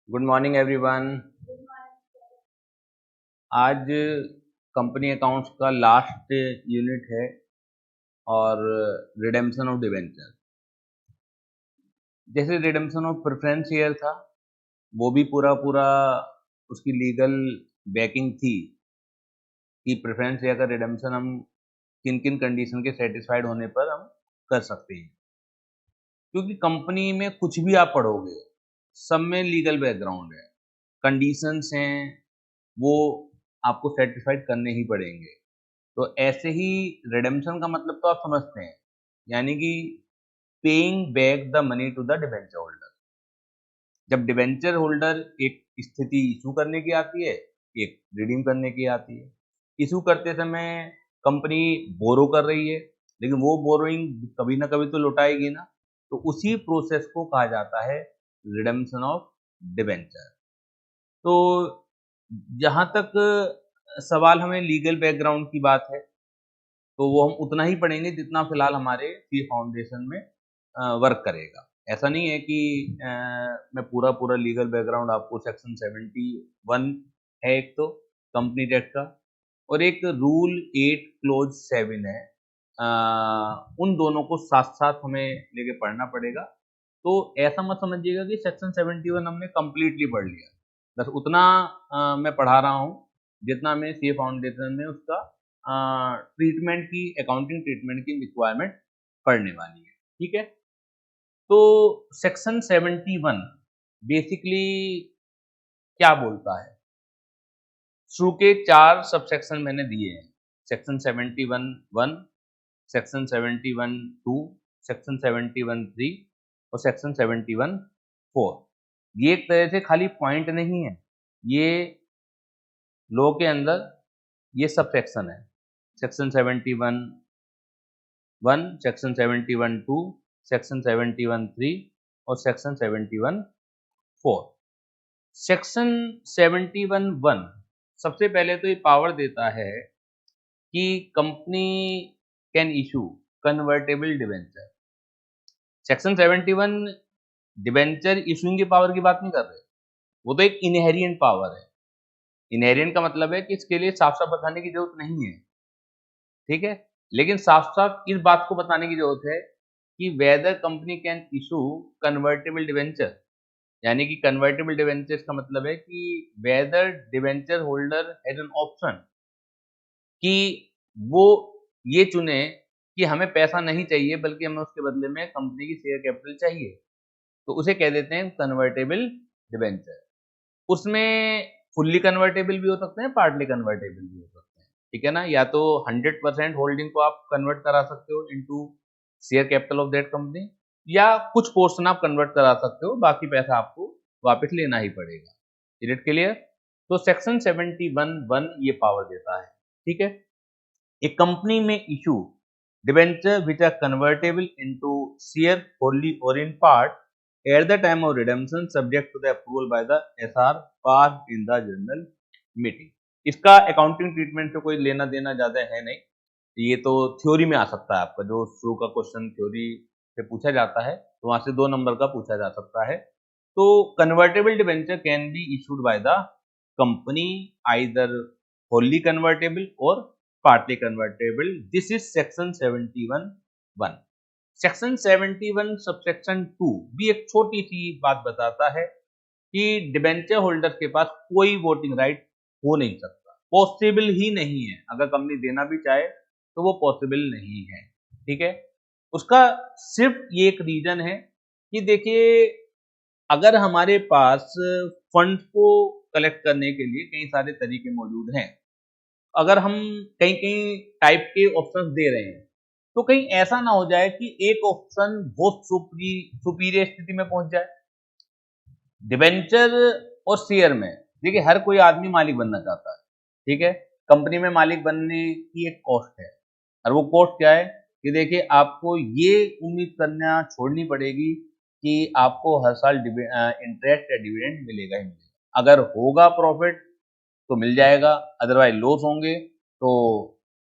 Good morning everyone. आज company accounts का last unit है और रिडेम्पशन ऑफ डिवेंचर। जैसे रिडेम्पशन ऑफ प्रेफरेंस शेयर था, वो भी पूरा पूरा उसकी लीगल बैकिंग थी कि प्रेफरेंस शेयर का रिडेम्पशन हम किन किन कंडीशन के सेटिस्फाइड होने पर हम कर सकते हैं। क्योंकि कंपनी में कुछ भी आप पढ़ोगे, सब में लीगल बैकग्राउंड है, कंडीशंस हैं, वो आपको सेटिस्फाइड करने ही पड़ेंगे। तो ऐसे ही रिडेम्पशन का मतलब तो आप समझते हैं, यानी कि paying back the money to the debenture holder. जब डिबेंचर होल्डर एक स्थिति इशू करने की आती है, एक रिडीम करने की आती है। इशू करते समय कंपनी बोरो कर रही है, लेकिन वो बोरोइंग कभी ना कभी तो लौटाएगी ना, तो उसी प्रोसेस को कहा जाता है रिडेम्पशन ऑफ डिबेंचर। तो जहां तक सवाल हमें लीगल बैकग्राउंड की बात है, तो वो हम उतना ही पढ़ेंगे जितना फिलहाल हमारे सी फाउंडेशन में वर्क करेगा। ऐसा नहीं है कि मैं पूरा पूरा लीगल बैकग्राउंड आपको सेक्शन 71 है एक तो कंपनी एक्ट का, और एक रूल 8 क्लोज 7 है। उन दोनों को साथ साथ हमें लेके पढ़ना पड़ेगा। तो ऐसा मत समझिएगा कि सेक्शन 71 हमने कंप्लीटली पढ़ लिया, बस उतना मैं पढ़ा रहा हूँ जितना मैं सी फाउंडेशन में उसका ट्रीटमेंट की, अकाउंटिंग ट्रीटमेंट की रिक्वायरमेंट पढ़ने वाली है। ठीक है, तो सेक्शन 71 बेसिकली क्या बोलता है? शुरू के 4 सबसेक्शन मैंने दिए हैं। सेक्शन 71 1, सेक्शन 71 2, सेक्शन 71 3 और सेक्शन 71 4। ये एक तरह से खाली पॉइंट नहीं है, ये लॉ के अंदर ये सबसेक्शन है। सेक्शन 71 1, सेक्शन 71 2, सेक्शन 71 3 और सेक्शन 71 4। सेक्शन 71 1 सबसे पहले तो ये पावर देता है कि company can issue convertible debenture. Section 71 debenture issuing की पावर की बात नहीं कर रहे, वो तो एक इनहेरिएंट पावर है। इनहेरिएंट का मतलब है कि इसके लिए साफ साफ बताने की जरूरत नहीं है, ठीक है, लेकिन साफ साफ इस बात को बताने की जरूरत है कि whether company can issue convertible debenture. यानी कि कन्वर्टेबल डिबेंचर का मतलब है कि whether debenture holder has an option कि वो ये चुने कि हमें पैसा नहीं चाहिए, बल्कि हमें उसके बदले में कंपनी की शेयर कैपिटल चाहिए, तो उसे कह देते हैं कन्वर्टेबल डिबेंचर। उसमें फुल्ली कन्वर्टेबल भी हो सकते हैं, पार्टली कन्वर्टेबल भी हो सकते हैं, ठीक है ना। या तो 100% होल्डिंग को आप कन्वर्ट करा सकते हो into share capital of that company, या कुछ पोर्शन आप कन्वर्ट करा सकते हो, बाकी पैसा आपको वापस लेना ही पड़ेगा। Is it clear? तो सेक्शन 71(1) ये पावर देता है, ठीक है। A company may issue debenture which are convertible into share wholly or in part at the time of redemption subject to the approval by the SR passed in the general meeting। इसका accounting treatment से कोई लेना देना ज्यादा है नहीं, ये तो थ्योरी में आ सकता है। आपका जो शुरू का क्वेश्चन थ्योरी से पूछा जाता है, तो वहां से 2 नंबर का पूछा जा सकता है। तो convertible debenture can be issued by the company either wholly convertible or partly convertible। This is section 71(1). Section 71 subsection 2 भी एक छोटी सी बात बताता है कि डिबेंचर होल्डर के पास कोई वोटिंग राइट हो नहीं सकता, पॉसिबल ही नहीं है। अगर कंपनी देना भी चाहे तो वो पॉसिबल नहीं है, ठीक है। उसका सिर्फ ये एक रीजन है कि देखिए, अगर हमारे पास फंड को कलेक्ट करने के लिए कई सारे तरीके मौजूद हैं, अगर हम कई कई टाइप के ऑप्शंस दे रहे हैं, तो कहीं ऐसा ना हो जाए कि एक ऑप्शन बहुत सुपीरियर स्थिति में पहुंच जाए। डिबेंचर और शेयर में देखिए, हर कोई आदमी मालिक बनना चाहता है, ठीक है। कंपनी में मालिक बनने की एक कॉस्ट है, और वो कॉस्ट क्या है कि देखिए, आपको ये उम्मीद करना छोड़नी पड़ेगी कि आपको हर साल इंटरेस्ट या डिविडेंड मिलेगा ही मिलेगा। अगर होगा प्रॉफिट तो मिल जाएगा, अदरवाइज लॉस होंगे तो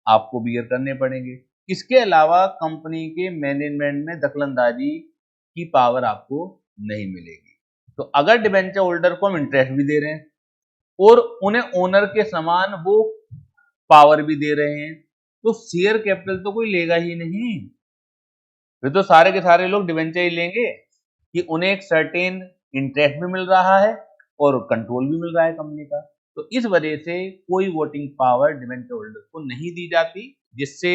आपको बियर करने पड़ेंगे। इसके अलावा कंपनी के मैनेजमेंट में दखलंदाजी की पावर आपको नहीं मिलेगी। तो अगर डिबेंचर होल्डर को हम इंटरेस्ट भी दे रहे हैं और उन्हें ओनर के समान वो पावर भी दे रहे हैं, तो शेयर कैपिटल तो कोई लेगा ही नहीं। फिर तो सारे के सारे लोग डिबेंचर ही लेंगे कि उन्हें एक सर्टेन इंटरेस्ट भी मिल रहा है और कंट्रोल भी मिल रहा है कंपनी का। तो इस वजह से कोई वोटिंग पावर डिबेंचर होल्डर को नहीं दी जाती, जिससे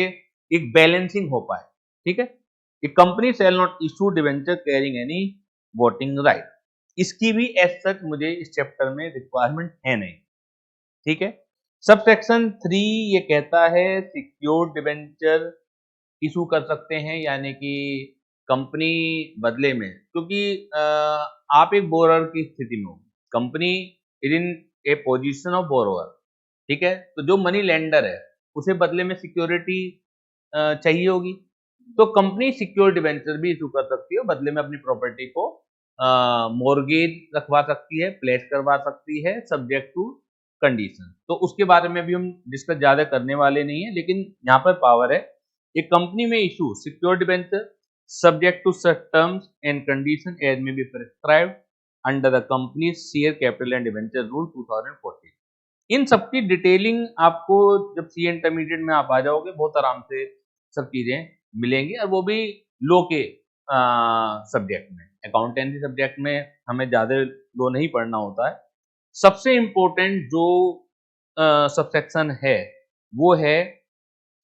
एक बैलेंसिंग हो पाए। ठीक है, a company shall not issue debenture carrying any voting right. इसकी भी एज सच मुझे इस चैप्टर में रिक्वायरमेंट है नहीं। ठीक है, सबसेक्शन 3 ये कहता है सिक्योर्ड डिबेंचर इशू कर सकते हैं, यानी कि कंपनी बदले में, क्योंकि आप एक बोरोअर की स्थिति में हो, company is in A position of borrower. ठीक है, तो जो मनी लेंडर है उसे बदले में सिक्योरिटी चाहिए होगी, तो कंपनी सिक्योर्ड डिबेंचर भी इशू कर सकती है, बदले में अपनी प्रॉपर्टी को मॉर्गेज रखवा सकती है, प्लेस करवा सकती है, सब्जेक्ट टू कंडीशन। तो उसके बारे में भी हम डिस्कस ज्यादा करने वाले नहीं है, लेकिन यहाँ पर पावर है एक कंपनी में issue secured debenture subject to such terms and condition as may be prescribed under the company share capital and debenture rule 2014। इन सबकी डिटेलिंग आपको जब सी इंटरमीडिएट में आप आ जाओगे बहुत आराम से सब चीजें मिलेंगी, और वो भी लो के सब्जेक्ट में। अकाउंटेंसी सब्जेक्ट में हमें ज्यादा लो नहीं पढ़ना होता है। सबसे इंपॉर्टेंट जो सबसेक्शन है वो है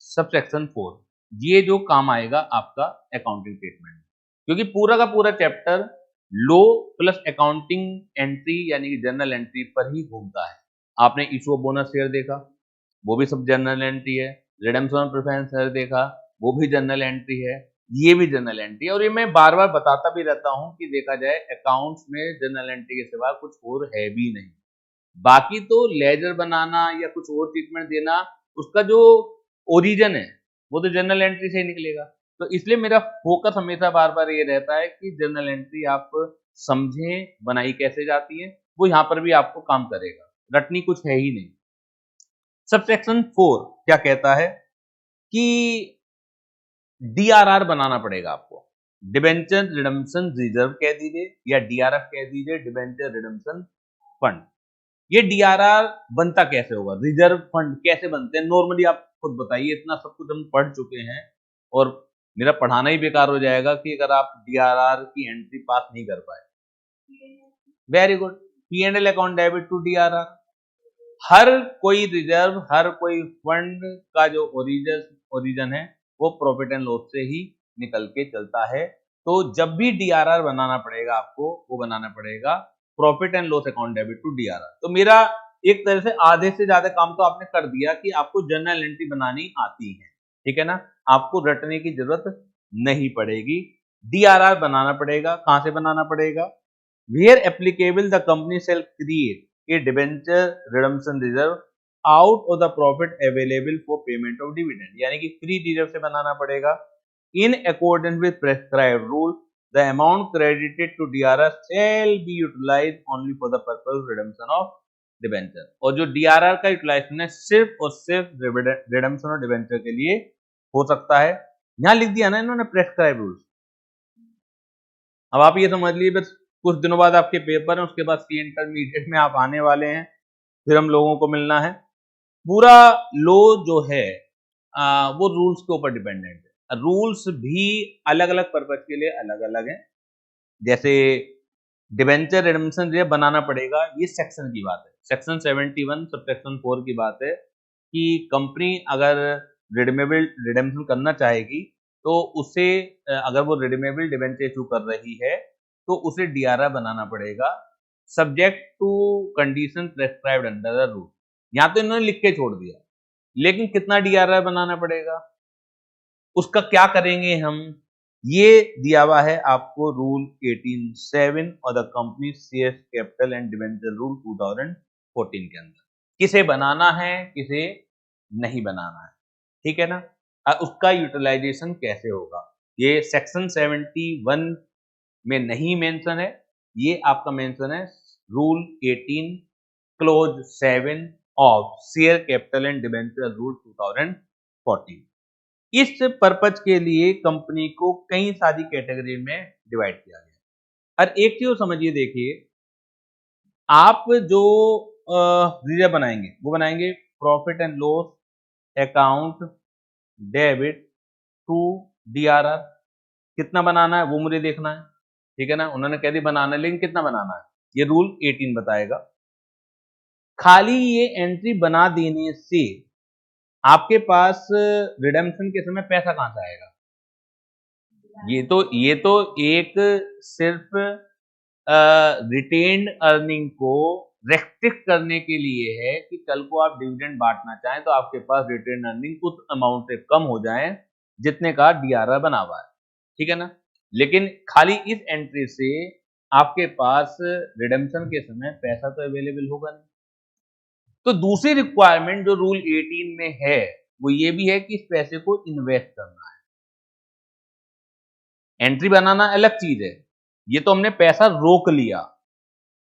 सबसेक्शन 4। ये जो काम आएगा आपका अकाउंटिंग स्टेटमेंट, क्योंकि पूरा का पूरा चैप्टर लो प्लस अकाउंटिंग एंट्री यानी कि जर्नल एंट्री पर ही घूमता है। आपने इशू ऑफ बोनस शेयर देखा, वो भी सब जर्नल एंट्री है। रिडेम्पशन ऑफ प्रेफरेंस शेयर देखा, वो भी जर्नल एंट्री है, ये भी जर्नल एंट्री है। और ये मैं बार बार बताता भी रहता हूं कि देखा जाए अकाउंट्स में जर्नल एंट्री के सिवा कुछ और है भी नहीं। बाकी तो लेजर बनाना या कुछ और ट्रीटमेंट देना, उसका जो ओरिजिन है वो तो जर्नल एंट्री से ही निकलेगा। तो इसलिए मेरा फोकस हमेशा बार बार ये रहता है कि जर्नल एंट्री आप समझें बनाई कैसे जाती है, वो यहाँ पर भी आपको काम करेगा, रटनी कुछ है ही नहीं। सबसेक्शन 4 क्या कहता है कि डीआरआर बनाना पड़ेगा आपको, डिबेंचर रिडम्पशन रिजर्व कह दीजिए या डीआरएफ कह दीजिए, डिबेंचर रिडम्पशन फंड। ये डीआरआर बनता कैसे होगा, रिजर्व फंड कैसे बनते हैं, नॉर्मली आप खुद बताइए। इतना सब कुछ हम पढ़ चुके हैं और मेरा पढ़ाना ही बेकार हो जाएगा कि अगर आप डीआरआर की एंट्री पास नहीं कर पाए। Very good, P and L account debit to DRR. हर कोई रिजर्व, हर कोई फंड का जो ओरिजिन है वो प्रॉफिट एंड लॉस से ही निकल के चलता है। तो जब भी डीआरआर बनाना पड़ेगा आपको, वो बनाना पड़ेगा profit and loss account debit to DRR. तो मेरा एक तरह से आधे से ज्यादा काम तो आपने कर दिया कि आपको जर्नल एंट्री बनानी आती है। ठीक है ना, आपको रटने की जरूरत नहीं पड़ेगी। डीआरआर बनाना पड़ेगा, कहां से बनाना पड़ेगा? Where applicable, the company shall create a debenture redemption reserve out of the profit available for payment of dividend, यानी कि फ्री रिजर्व से बनाना पड़ेगा। In accordance with prescribed rule, the amount credited to DRR shall be utilized only for the purpose of redemption of debenture। और जो DRR का utilisation है सिर्फ और सिर्फ redemption of debenture के लिए हो सकता है। यहाँ लिख दिया ना इन्होंने prescribed rules। अब आप ये समझ लीजिए बस कुछ दिनों बाद आपके पेपर हैं, उसके बाद सी इंटरमीडिएट में आप आने वाले हैं, फिर हम लोगों को मिलना है। पूरा लो जो है वो रूल्स के ऊपर डिपेंडेंट है। रूल्स भी अलग अलग पर्पज के लिए अलग अलग हैं। जैसे डिबेंचर रिडेम्पशन जो बनाना पड़ेगा, ये सेक्शन की बात है, सेक्शन 71 सबसेक्शन 4 की बात है कि कंपनी अगर रिडेम्पशन करना चाहेगी तो उसे अगर वो रिडीमेबल डिबेंचर इशू कर रही है तो उसे डीआरआर बनाना पड़ेगा subject to condition prescribed under the rule. यहां तो इन्होंने लिख के छोड़ दिया, लेकिन कितना डीआरआर बनाना पड़ेगा, उसका क्या करेंगे हम, ये दिया हुआ है आपको रूल 18(7) और the company share capital and debenture rule 2014 के अंदर। किसे बनाना है, किसे नहीं बनाना है, ठीक है ना। उसका यूटिलाइजेशन कैसे होगा, ये सेक्शन 71 में नहीं मेंशन है, ये आपका मेंशन है rule 18 close 7 of share capital and debenture rule 2014। इस पर्पज के लिए कंपनी को कई सारी कैटेगरी में डिवाइड किया गया। और एक चीज समझिए, देखिए आप जो रिजर्व बनाएंगे वो बनाएंगे profit and loss account debit to DRR। कितना बनाना है वो मुझे देखना है, ठीक है ना। उन्होंने कह दी बनाना है, लेकिन कितना बनाना है ये रूल 18 बताएगा। खाली ये एंट्री बना देने से आपके पास रिडेम्पशन के समय पैसा कहां से आएगा? ये तो एक सिर्फ रिटेन्ड अर्निंग को रेस्ट्रिक्ट करने के लिए है कि कल को आप डिविडेंड बांटना चाहें तो आपके पास रिटेन्ड अर्निंग उस अमाउंट से कम हो जाए जितने का DRR बना हुआ है, ठीक है ना। लेकिन खाली इस एंट्री से आपके पास रिडेम्पशन के समय पैसा तो अवेलेबल होगा नहीं। तो दूसरी रिक्वायरमेंट जो रूल 18 में है वो ये भी है कि इस पैसे को इन्वेस्ट करना है। एंट्री बनाना अलग चीज है, ये तो हमने पैसा रोक लिया,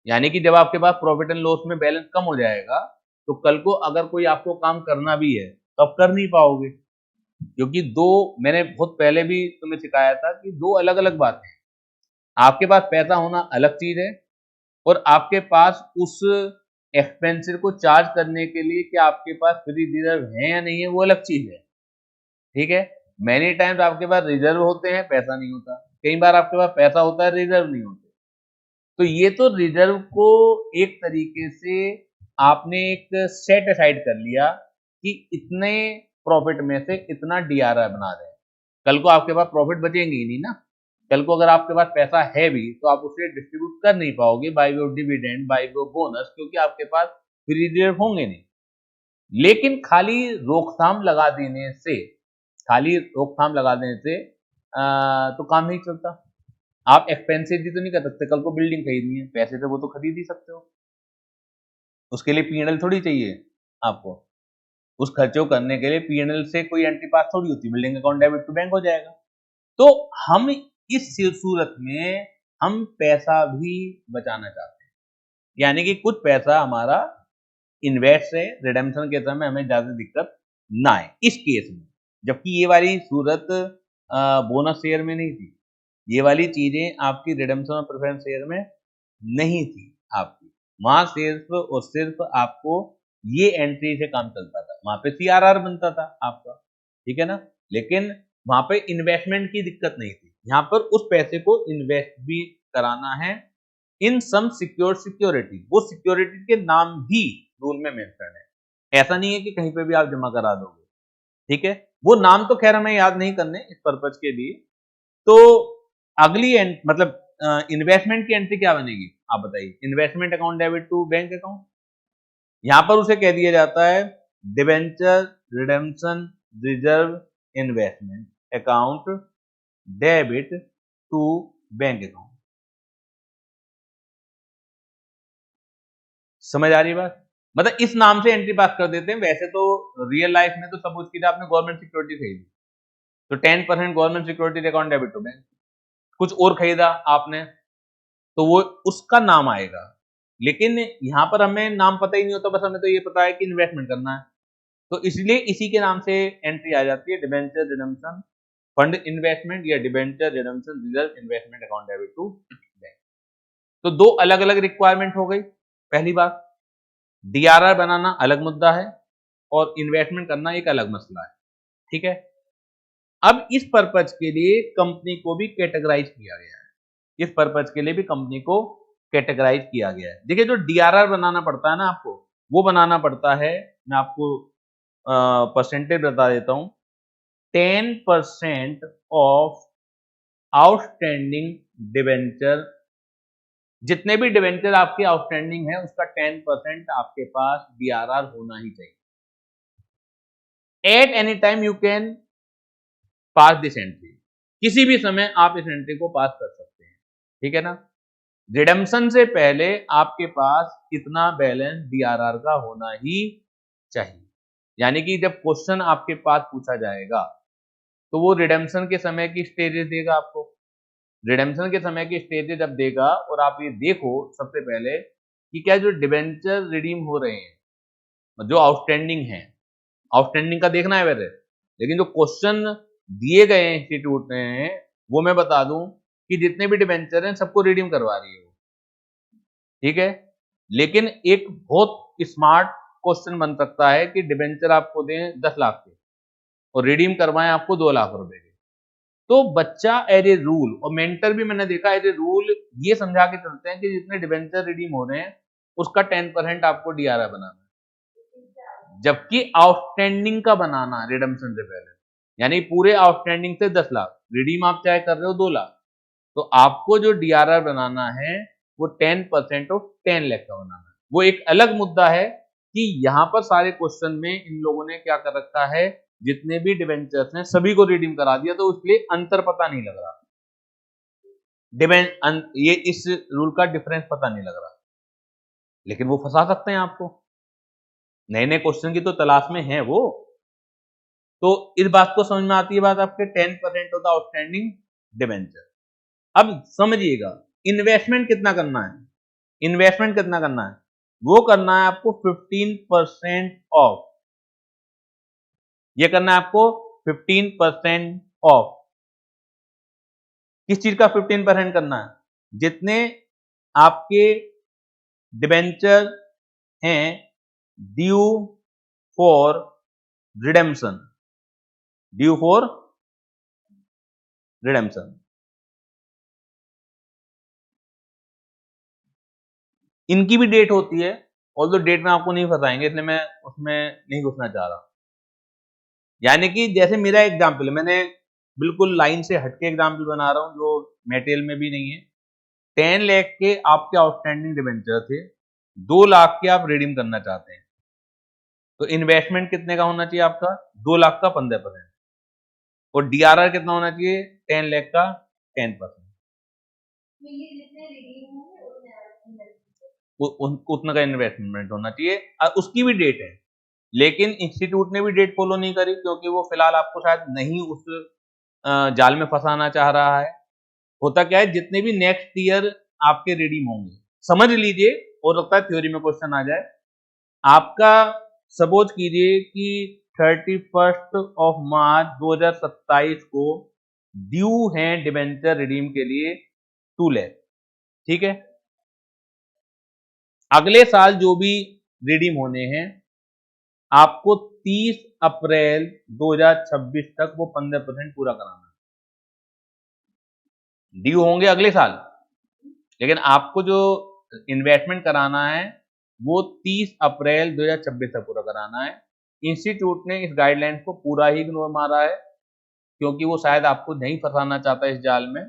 यानी कि जब आपके पास प्रॉफिट एंड लॉस में बैलेंस कम हो जाएगा तो कल को अगर कोई आपको काम करना भी है तो आप कर नहीं पाओगे, क्योंकि दो, मैंने बहुत पहले भी तुम्हें सिखाया था कि दो अलग अलग बातें हैं। आपके पास पैसा होना अलग चीज है और आपके पास उस एक्सपेंसिव को चार्ज करने के लिए कि आपके पास फ्री रिजर्व है या नहीं है वो अलग चीज है, ठीक है। मैनी टाइम्स आपके पास रिजर्व होते हैं, पैसा नहीं होता, कई बार आपके पास पैसा होता है, रिजर्व नहीं होते। तो ये तो रिजर्व को एक तरीके से आपने एक सेट असाइड कर लिया कि इतने प्रॉफिट में से इतना DRR बना रहे हैं। कल को आपके पास प्रॉफिट बचेंगे ही नहीं ना। कल को अगर आपके पास पैसा है भी तो आप उसे डिस्ट्रीब्यूट कर नहीं पाओगे by way of dividend, by way of bonus, क्योंकि आपके पास फ्री रिजर्व होंगे नहीं। लेकिन खाली रोकथाम लगा देने से, खाली रोकथाम लगा देने से तो काम नहीं चलता। आप एक्सपेंसिव भी तो नहीं कर सकते, कल को बिल्डिंग खरीदनी है, पैसे से वो तो खरीद ही सकते हो, उसके लिए P&L थोड़ी चाहिए आपको। उस खर्चे को करने के लिए P&L से कोई एंट्री पास थोड़ी होती, building account debit to bank हो जाएगा। तो हम इस सूरत में हम पैसा भी बचाना चाहते हैं, यानी कि कुछ पैसा हमारा इन्वेस्ट है, रिडेम्पशन के समय हमें ज्यादा दिक्कत ना आए इस केस में। जबकि ये वाली सूरत बोनस शेयर में नहीं थी, ये वाली चीजें आपकी रिडेम्पशन और प्रेफरेंस शेयर में नहीं थी आपकी, वहां सिर्फ और सिर्फ आपको ये एंट्री से काम चलता था, वहां पे CRR बनता था आपका, ठीक है ना। लेकिन वहां पे इन्वेस्टमेंट की दिक्कत नहीं थी, यहाँ पर उस पैसे को इन्वेस्ट भी कराना है इन सम सिक्योर सिक्योरिटी, वो सिक्योरिटी के नाम भी रूल में मेंशन है, ऐसा नहीं है कि कहीं पे भी आप जमा करा दोगे, ठीक है। वो नाम तो खैर हमें याद नहीं करने इस पर्पज के लिए। तो अगली मतलब इन्वेस्टमेंट की एंट्री क्या बनेगी आप बताइए? Investment account debit to bank account, यहां पर उसे कह दिया जाता है debenture redemption reserve investment account debit to bank account. समझ आ रही बात? मतलब इस नाम से एंट्री पास कर देते हैं। वैसे तो रियल लाइफ में तो सपोज कीजिए आपने गवर्नमेंट सिक्योरिटी खरीदी तो 10% government security account debit to bank, कुछ और खरीदा आपने तो वो उसका नाम आएगा। लेकिन यहां पर हमें नाम पता ही नहीं होता, बस हमें तो ये पता है कि इन्वेस्टमेंट करना है, तो इसलिए इसी के नाम से एंट्री आ जाती है डिबेंचर रिडेम्पशन फंड इन्वेस्टमेंट या debenture redemption reserve investment account debit to bank. तो दो अलग अलग रिक्वायरमेंट हो गई। पहली बात, DRR बनाना अलग मुद्दा है और इन्वेस्टमेंट करना एक अलग मसला है, ठीक है। अब इस पर्पज के लिए कंपनी को भी कैटेगराइज किया गया है, इस पर्पज के लिए भी कंपनी को कैटेगराइज किया गया है। देखिए जो DRR बनाना पड़ता है ना आपको, वो बनाना पड़ता है, मैं आपको परसेंटेज बता देता हूं, 10% ऑफ आउटस्टैंडिंग डिवेंचर, जितने भी डिवेंचर आपके आउटस्टैंडिंग है उसका 10% आपके पास DRR होना ही चाहिए। At any time you can pass this entry, किसी भी समय आप इस एंट्री को पास कर सकते हैं, ठीक है ना। रिडेम्पशन से पहले आपके पास इतना बैलेंस DRR का होना ही चाहिए, यानी कि जब क्वेश्चन आपके पास पूछा जाएगा तो वो रिडेम्पशन के समय की स्टेजेस देगा आपको। रिडेम्पशन के समय की स्टेजेस जब देगा और आप ये देखो सबसे पहले कि क्या जो डिबेंचर रिडीम हो रहे हैं, जो आउटस्टैंडिंग है, आउटस्टैंडिंग का देखना है वैसे, लेकिन जो क्वेश्चन दिए गए हैं इंस्टीट्यूट में वो मैं बता दूं कि जितने भी डिबेंचर हैं सबको रिडीम करवा रही है वो, ठीक है। लेकिन एक बहुत स्मार्ट क्वेश्चन बन सकता है कि डिबेंचर आपको दें 10 लाख के और रिडीम करवाएं आपको 2 लाख रुपए के, तो बच्चा एज ए रूल, और मेंटर भी मैंने देखा एज ए रूल ये समझा के चलते हैं कि जितने डिबेंचर रिडीम हो रहे हैं उसका 10% आपको डीआरआर बनाना है, जबकि आउटस्टैंडिंग का बनाना रिडम्पशन से पहले, यानी पूरे आउटस्टैंडिंग से 10 लाख, रिडीम आप चाहे कर रहे हो 2 लाख, तो आपको जो डीआरआर बनाना है वो 10% ऑफ 10 लाख का बनाना है। वो एक अलग मुद्दा है कि यहां पर सारे क्वेश्चन में इन लोगों ने क्या कर रखा है, जितने भी डिबेंचर्स हैं सभी को रिडीम करा दिया, तो इसलिए अंतर पता नहीं लग रहा, ये इस रूल का डिफरेंस पता नहीं लग रहा, लेकिन वो फंसा सकते हैं आपको, नए नए क्वेश्चन की तो तलाश में है वो। तो इस बात को समझ में आती है बात आपके 10% ऑफ द आउटस्टैंडिंग डिबेंचर। अब समझिएगा इन्वेस्टमेंट कितना करना है, इन्वेस्टमेंट कितना करना है, वो करना है आपको 15% ऑफ, ये करना है आपको 15% ऑफ। किस चीज का 15% करना है, जितने आपके डिबेंचर हैं due for redemption, due for redemption, इनकी भी डेट होती है, और तो डेट में आपको नहीं फंसाएंगे इसलिए मैं उसमें नहीं घुसना चाह रहा। यानी कि जैसे मेरा एग्जाम्पल है, मैंने बिल्कुल लाइन से हटके एग्जाम्पल बना रहा हूं जो मेटेरियल में भी नहीं है। 10 लाख के आपके आउटस्टैंडिंग डिबेंचर थे, 2 लाख के आप रिडीम करना चाहते हैं, तो इन्वेस्टमेंट कितने का होना चाहिए आपका, 2 लाख का 15%, और डीआरआर कितना होना चाहिए 10 लाख का 10%, उतना का इन्वेस्टमेंट होना चाहिए। उसकी भी डेट है, लेकिन इंस्टीट्यूट ने भी डेट फॉलो नहीं करी, क्योंकि वो फिलहाल आपको शायद नहीं उस जाल में फंसाना चाह रहा है। होता क्या है, जितने भी नेक्स्ट ईयर आपके रिडीम होंगे, समझ लीजिए, हो सकता है थ्योरी में क्वेश्चन आ जाए, आपका सपोज कीजिए कि 31 ऑफ मार्च 2027 को ड्यू है डिबेंचर रिडीम के लिए 2 लाख, ठीक है। अगले साल जो भी रिडीम होने हैं आपको 30 अप्रैल 2026 तक वो 15% पूरा कराना है, ड्यू होंगे अगले साल, लेकिन आपको जो इन्वेस्टमेंट कराना है वो 30 अप्रैल 2026 तक पूरा कराना है। इंस्टीट्यूट ने इस गाइडलाइन को पूरा ही इग्नोर मारा है, क्योंकि वो शायद आपको नहीं फंसाना चाहता इस जाल में।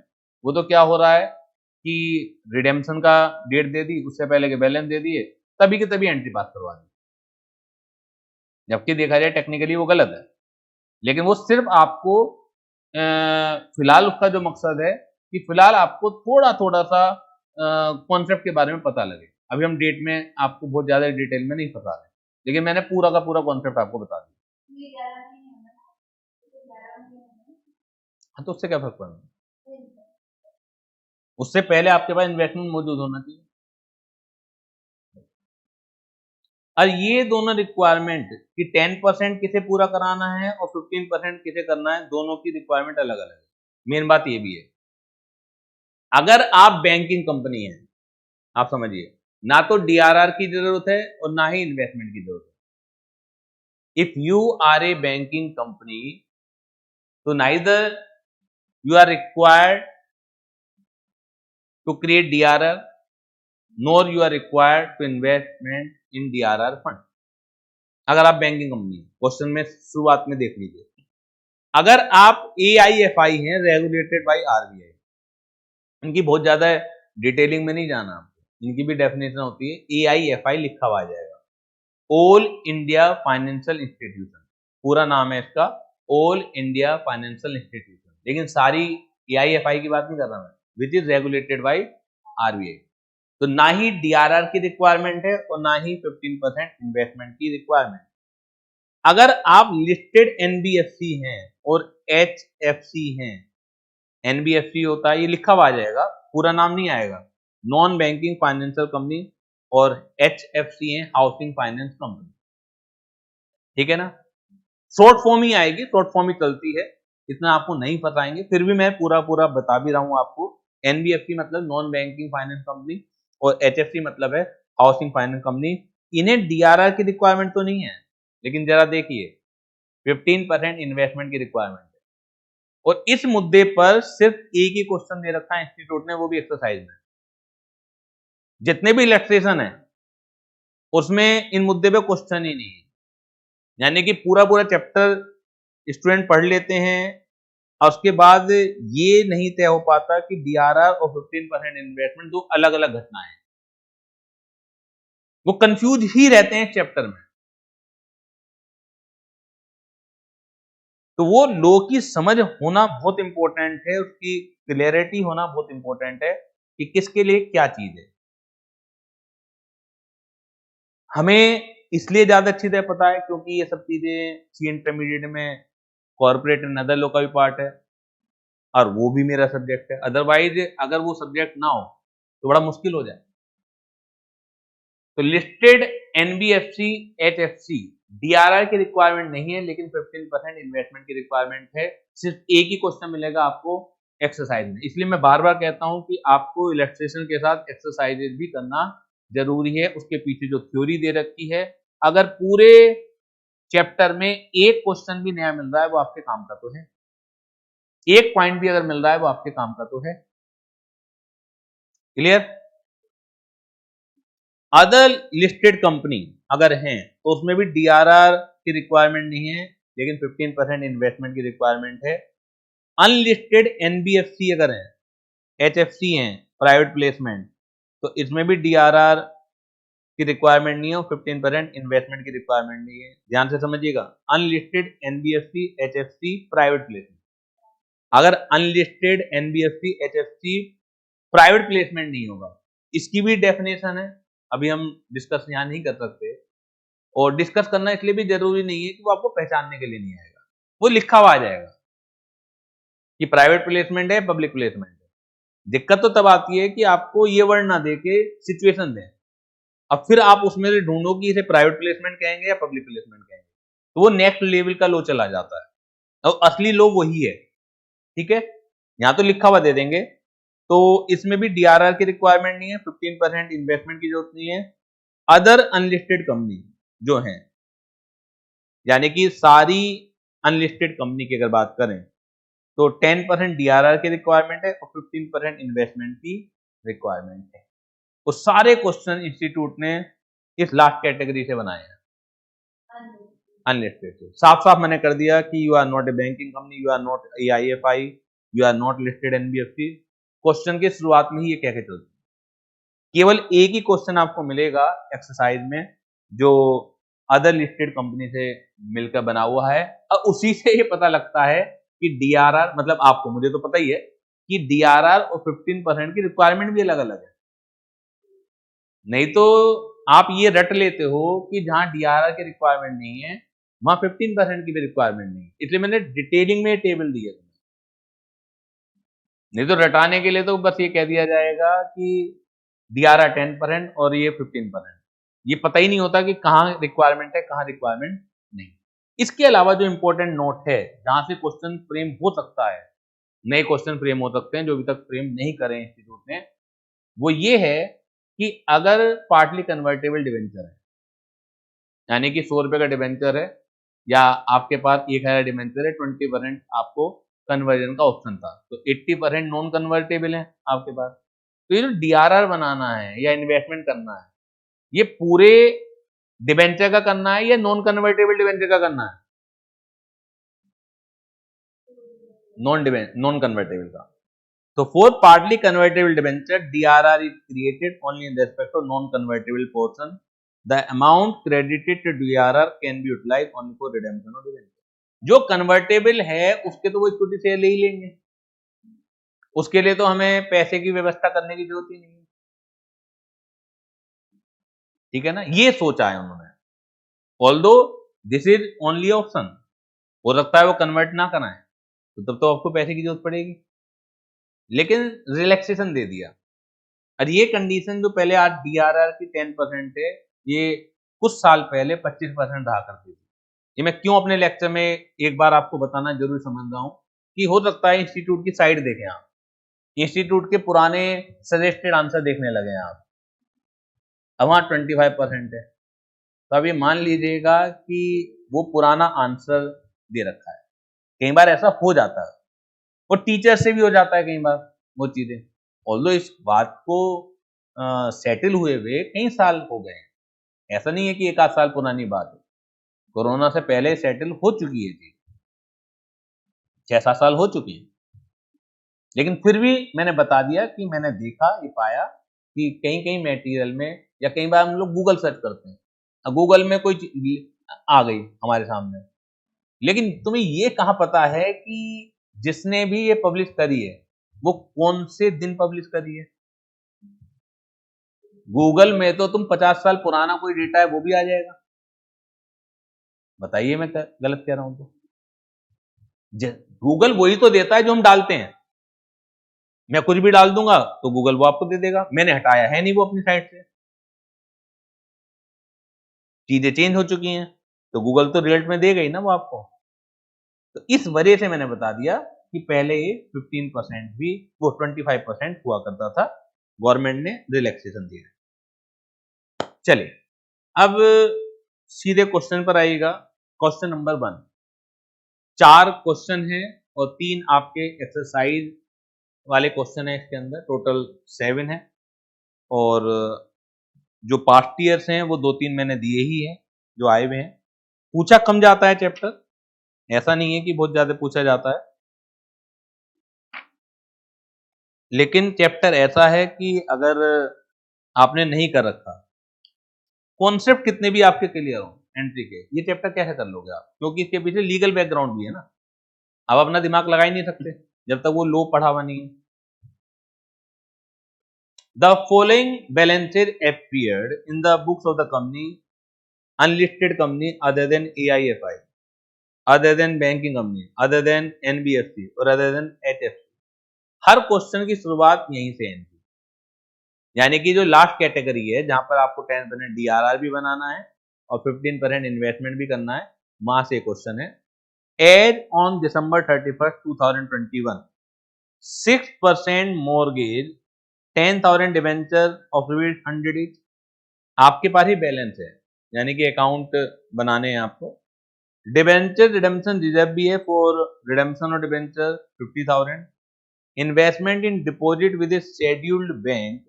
वो तो क्या हो रहा है कि रिडेम्पशन का डेट दे दी, उससे पहले के बैलेंस दे दिए, तभी के तभी एंट्री पास करवा दी, जबकि देखा जाए टेक्निकली वो गलत है, लेकिन वो सिर्फ आपको फिलहाल उसका जो मकसद है कि फिलहाल आपको थोड़ा थोड़ा सा कॉन्सेप्ट के बारे में पता लगे। अभी हम डेट में आपको बहुत ज्यादा डिटेल में नहीं फंसा रहे, लेकिन मैंने पूरा का पूरा कॉन्सेप्ट आपको बता दिया। हाँ, तो उससे क्या फर्क पड़ना, उससे पहले आपके पास इन्वेस्टमेंट मौजूद होना चाहिए। और ये दोनों रिक्वायरमेंट कि 10% किसे पूरा कराना है और 15% किसे करना है, दोनों की रिक्वायरमेंट अलग अलग है। मेन बात ये भी है, अगर आप बैंकिंग कंपनी है, आप समझिए, ना तो डीआरआर की जरूरत है और ना ही इन्वेस्टमेंट की जरूरत है। If you are a banking company, तो neither you are required to create DRR nor you are required to investment in DRR fund। अगर आप बैंकिंग कंपनी, क्वेश्चन में शुरुआत में देख लीजिए, अगर आप AIFI हैं, रेगुलेटेड बाय RBI, इनकी बहुत ज्यादा डिटेलिंग में नहीं जाना आपको, इनकी भी डेफिनेशन होती है, AIFI लिखा हुआ आ जाएगा, ऑल इंडिया फाइनेंशियल इंस्टीट्यूशन, पूरा नाम है इसका ऑल इंडिया फाइनेंशियल इंस्टीट्यूशन, लेकिन सारी AIFI की बात नहीं कर रहा मैं, which is regulated by RBI। तो ना ही डीआरआर की रिक्वायरमेंट है और ना ही 15% इन्वेस्टमेंट की रिक्वायरमेंट। अगर आप लिस्टेड एनबीएफसी हैं और एचएफसी हैं, एनबीएफसी होता है, ये लिखा हुआ आ जाएगा, पूरा नाम नहीं आएगा, नॉन बैंकिंग फाइनेंशियल कंपनी, और एचएफसी है हाउसिंग फाइनेंस कंपनी, ठीक है ना, शॉर्ट फॉर्म ही आएगी, शॉर्ट फॉर्म ही चलती है, इतना आपको नहीं बताएंगे, फिर भी मैं पूरा पूरा बता भी रहा हूं आपको। एनबीएफसी मतलब नॉन बैंकिंग फाइनेंस कंपनी और एचएफसी मतलब है हाउसिंग फाइनेंस कंपनी, इन्हें डीआरआर की रिक्वायरमेंट तो नहीं है, लेकिन जरा देखिए 15% इन्वेस्टमेंट की रिक्वायरमेंट है, और इस मुद्दे पर सिर्फ एक ही क्वेश्चन दे रखा है इंस्टीट्यूट ने, वो भी एक्सरसाइज में। जितने भी इलस्ट्रेशन है उसमें इन मुद्दे पे क्वेश्चन ही नहीं है, यानी कि पूरा पूरा चैप्टर स्टूडेंट पढ़ लेते हैं और उसके बाद ये नहीं तय हो पाता कि डीआरआर और 15% इन्वेस्टमेंट दो अलग अलग घटनाएं हैं, वो कंफ्यूज ही रहते हैं चैप्टर में। तो वो लॉ की समझ होना बहुत इंपॉर्टेंट है, उसकी क्लियरिटी होना बहुत इंपॉर्टेंट है कि किसके लिए क्या चीज है। हमें इसलिए ज्यादा अच्छी तरह पता है क्योंकि ये सब चीजें सी इंटरमीडिएट में कॉर्पोरेट एंड अदर लॉ का भी पार्ट है, और वो भी मेरा सब्जेक्ट है। अदरवाइज अगर वो सब्जेक्ट ना हो तो बड़ा मुश्किल हो जाए। तो लिस्टेड एनबीएफसी एचएफसी डीआरआर की रिक्वायरमेंट नहीं है, लेकिन 15% इन्वेस्टमेंट की रिक्वायरमेंट है। सिर्फ एक ही क्वेश्चन मिलेगा आपको एक्सरसाइज में, इसलिए मैं बार बार कहता हूं कि आपको इलस्ट्रेशन के साथ एक्सरसाइजेज भी करना जरूरी है। उसके पीछे जो थ्योरी दे रखी है, अगर पूरे चैप्टर में एक क्वेश्चन भी नया मिल रहा है वो आपके काम का तो है, एक पॉइंट भी अगर मिल रहा है वो आपके काम का तो है। क्लियर? अदर लिस्टेड कंपनी अगर हैं तो उसमें भी डीआरआर की रिक्वायरमेंट नहीं है, लेकिन 15% इन्वेस्टमेंट की रिक्वायरमेंट है। अनलिस्टेड एनबीएफसी अगर हैं, एचएफसी हैं, प्राइवेट प्लेसमेंट, तो इसमें भी डीआरआर की रिक्वायरमेंट नहीं है और 15% इन्वेस्टमेंट की रिक्वायरमेंट नहीं है। ध्यान से समझिएगा, unlisted NBFC HFC private placement. अगर unlisted NBFC HFC private placement नहीं होगा, इसकी भी डेफिनेशन है, अभी हम डिस्कस यहां नहीं कर सकते, और डिस्कस करना इसलिए भी जरूरी नहीं है कि वो आपको पहचानने के लिए नहीं आएगा, वो लिखा हुआ आ जाएगा कि प्राइवेट प्लेसमेंट है, पब्लिक प्लेसमेंट है। दिक्कत तो तब आती है कि आपको ये वर्ड ना देके सिचुएशन दें, अब फिर आप उसमें से ढूंढो कि इसे प्राइवेट प्लेसमेंट कहेंगे या पब्लिक प्लेसमेंट कहेंगे, तो वो नेक्स्ट लेवल का लो चला जाता है, और असली लो वही है। ठीक है, यहां तो लिखा हुआ दे देंगे। तो इसमें भी डीआरआर की रिक्वायरमेंट नहीं है, 15% इन्वेस्टमेंट की जरूरत नहीं है। अदर अनलिस्टेड कंपनी जो हैं, यानी कि सारी अनलिस्टेड कंपनी की अगर बात करें तो 10% डीआरआर की रिक्वायरमेंट है और 15% इन्वेस्टमेंट की रिक्वायरमेंट है। तो सारे क्वेश्चन इंस्टीट्यूट ने इस लास्ट कैटेगरी से बनाए हैं, अनलिस्टेड से। साफ साफ मैंने कर दिया कि you are not a banking company, you are not AIFI, you are not listed NBFC. Question के शुरुआत में ही ये कह के चलते, केवल एक ही क्वेश्चन आपको मिलेगा एक्सरसाइज में जो अदर लिस्टेड कंपनी से मिलकर बना हुआ है, और उसी से ये पता लगता है कि डीआरआर, मतलब आपको, मुझे तो पता ही है कि डीआरआर और 15% की रिक्वायरमेंट भी अलग अलग है। नहीं तो आप ये रट लेते हो कि जहां डीआरआर की रिक्वायरमेंट नहीं है वहां 15% की भी रिक्वायरमेंट नहीं, इसलिए मैंने डिटेलिंग में टेबल दी है। नहीं तो रटाने के लिए तो बस ये कह दिया जाएगा कि डीआरआर 10% और ये 15%, ये पता ही नहीं होता कि कहाँ रिक्वायरमेंट है कहाँ रिक्वायरमेंट नहीं। इसके अलावा जो इंपॉर्टेंट नोट है जहां से क्वेश्चन फ्रेम हो सकता है, नए क्वेश्चन फ्रेम हो सकते हैं जो अभी तक फ्रेम नहीं करे इंस्टीट्यूट ने, वो ये है कि अगर पार्टली कन्वर्टेबल डिवेंचर है, यानी कि 100 रुपए का डिवेंचर है या आपके पास 1000 डिवेंचर है, 20% आपको कन्वर्जन का ऑप्शन था, तो 80% नॉन कन्वर्टेबल है आपके पास। तो ये जो डीआरआर बनाना है या इन्वेस्टमेंट करना है, ये पूरे डिवेंचर का करना है या नॉन कन्वर्टेबल डिवेंचर का करना है? नॉन कन्वर्टेबल का। तो for partly convertible debenture DRR is created only in respect of non convertible portion, the amount credited to DRR can be utilised only for redemption of debenture. जो convertible है उसके तो वो इक्विटी शेयर ले ही लेंगे, उसके लिए तो हमें पैसे की व्यवस्था करने की जरूरत ही नहीं है। ठीक है ना, ये सोचा है उन्होंने। Although this is only option, हो सकता है वो कन्वर्ट ना कराएं, तो तब तो आपको पैसे की जरूरत पड़ेगी, लेकिन रिलैक्सेशन दे दिया। और ये कंडीशन जो पहले आज डीआरआर की 10% है, ये कुछ साल पहले 25% रहा करती थी। ये मैं क्यों अपने लेक्चर में एक बार आपको बताना जरूर समझ रहा हूं कि हो सकता है इंस्टीट्यूट की साइड देखें आप, इंस्टीट्यूट के पुराने सजेस्टेड आंसर देखने लगे हैं आप। अब वहां 25% है, तो अब ये मान लीजिएगा कि वो पुराना आंसर दे रखा है। कई बार ऐसा हो जाता है और टीचर से भी हो जाता है कई बार वो चीजें। ऑल्दो इस बात को सेटल हुए हुए कई साल हो गए हैं, ऐसा नहीं है कि एक आध साल पुरानी बात है, कोरोना से पहले सेटल हो चुकी है चीज, 6-7 साल हो चुकी है। लेकिन फिर भी मैंने बता दिया कि मैंने देखा, ये पाया कि कहीं कहीं मटेरियल में, या कई बार हम लोग गूगल सर्च करते हैं, गूगल में कोई आ गई हमारे सामने, लेकिन तुम्हें ये कहाँ पता है कि जिसने भी ये पब्लिश करी है वो कौन से दिन पब्लिश करी है। गूगल में तो तुम 50 साल पुराना कोई डेटा है वो भी आ जाएगा। बताइए मैं गलत कह रहा हूं तो? गूगल वही तो देता है जो हम डालते हैं। मैं कुछ भी डाल दूंगा तो गूगल वो आपको दे देगा, मैंने हटाया है नहीं वो अपनी साइट से, चीजें चेंज हो चुकी हैं तो गूगल तो रिजल्ट में देगा ही ना वो आपको। तो इस वजह से मैंने बता दिया कि पहले ये 15% भी वो 25% हुआ करता था, गवर्नमेंट ने रिलैक्सेशन दिया। चलिए अब सीधे क्वेश्चन पर आइएगा। क्वेश्चन नंबर 1, 4 क्वेश्चन है और 3 आपके एक्सरसाइज वाले क्वेश्चन है, इसके अंदर टोटल 7 है, और जो पास्ट ईयर्स हैं वो 2-3 मैंने दिए ही हैं जो आए हुए हैं। पूछा कम जाता है चैप्टर, ऐसा नहीं है कि बहुत ज्यादा पूछा जाता है, लेकिन चैप्टर ऐसा है कि अगर आपने नहीं कर रखा, कॉन्सेप्ट कितने भी आपके क्लियर हो एंट्री के, ये चैप्टर कैसे कर लोगे आप, क्योंकि इसके पीछे लीगल बैकग्राउंड भी है ना, आप अपना दिमाग लगा ही नहीं सकते जब तक वो लो पढ़ा हुआ नहीं है। The following balances appeared in the books of the company, unlisted company other than AIFI, other than banking company, other than NBFC और other than HFC। हर क्वेश्चन की शुरुआत यहीं से है, यानी कि जो लास्ट कैटेगरी है जहां पर आपको 10% DRR भी बनाना है और 15% इन्वेस्टमेंट भी करना है, वहां से क्वेश्चन है। As on December 31st 2021, 6% mortgage, 10,000 debenture of ₹100 each। आपके पास ही बैलेंस है, यानी कि अकाउंट बनाने हैं आपको। डिवेंचर रिडेम्पशन रिजर्व भी है for redemption of debenture 50,000। Investment in deposit with A scheduled bank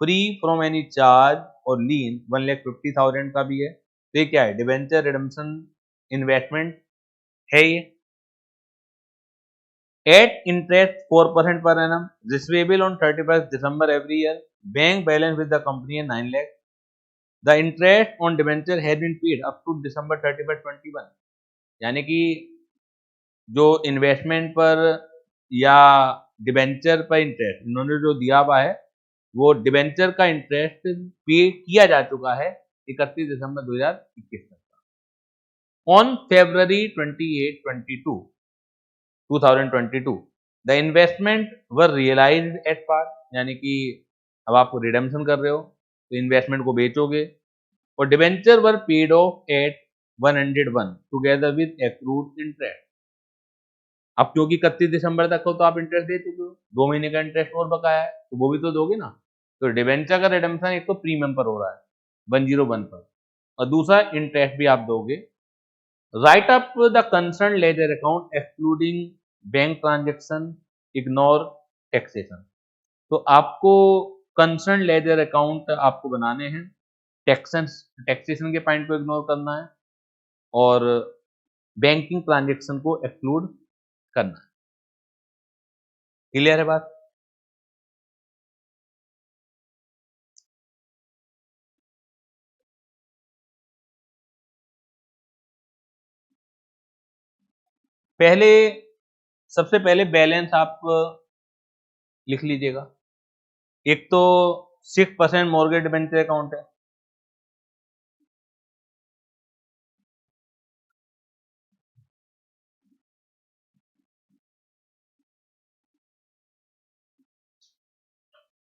free from any charge और लीन 1,50,000 का भी है। तो ये क्या है, डिवेंचर रिडेम्पशन इन्वेस्टमेंट है ये। At interest 4% per annum, receivable on 31st December every year, bank balance with the company है 9 lakh। The interest on debenture has been paid up to December 31st 21। यानी कि जो इन्वेस्टमेंट पर या debenture पर interest इन्होंने जो दिया हुआ है, वो डिबेंचर का इंटरेस्ट पे किया जा चुका है 31 दिसंबर 2021 तक। On February 28, 2022 the investment were realised at par, यानी कि अब आप रिडेम्पशन कर रहे हो तो इन्वेस्टमेंट को बेचोगे, और debenture were paid off at 101 together with accrued interest. अब क्योंकि 31 दिसंबर तक हो तो आप इंटरेस्ट दे चुके हो, 2 महीने का इंटरेस्ट और बकाया है तो वो भी तो दोगे ना। तो डिबेंचर का रिडेम्पशन एक तो प्रीमियम पर हो रहा है 101 पर, और दूसरा इंटरेस्ट भी आप दोगे। Right up the concern ledger account excluding bank transaction, ignore taxation. तो आपको कंसर्न लेजर अकाउंट आपको बनाने हैं, टैक्सेशन के पॉइंट को इग्नोर करना है और बैंकिंग ट्रांजेक्शन को एक्सक्लूड करना है। क्लियर है बात? पहले सबसे पहले बैलेंस आप लिख लीजिएगा। एक तो 6% मॉर्गेज डिबेंचर अकाउंट है,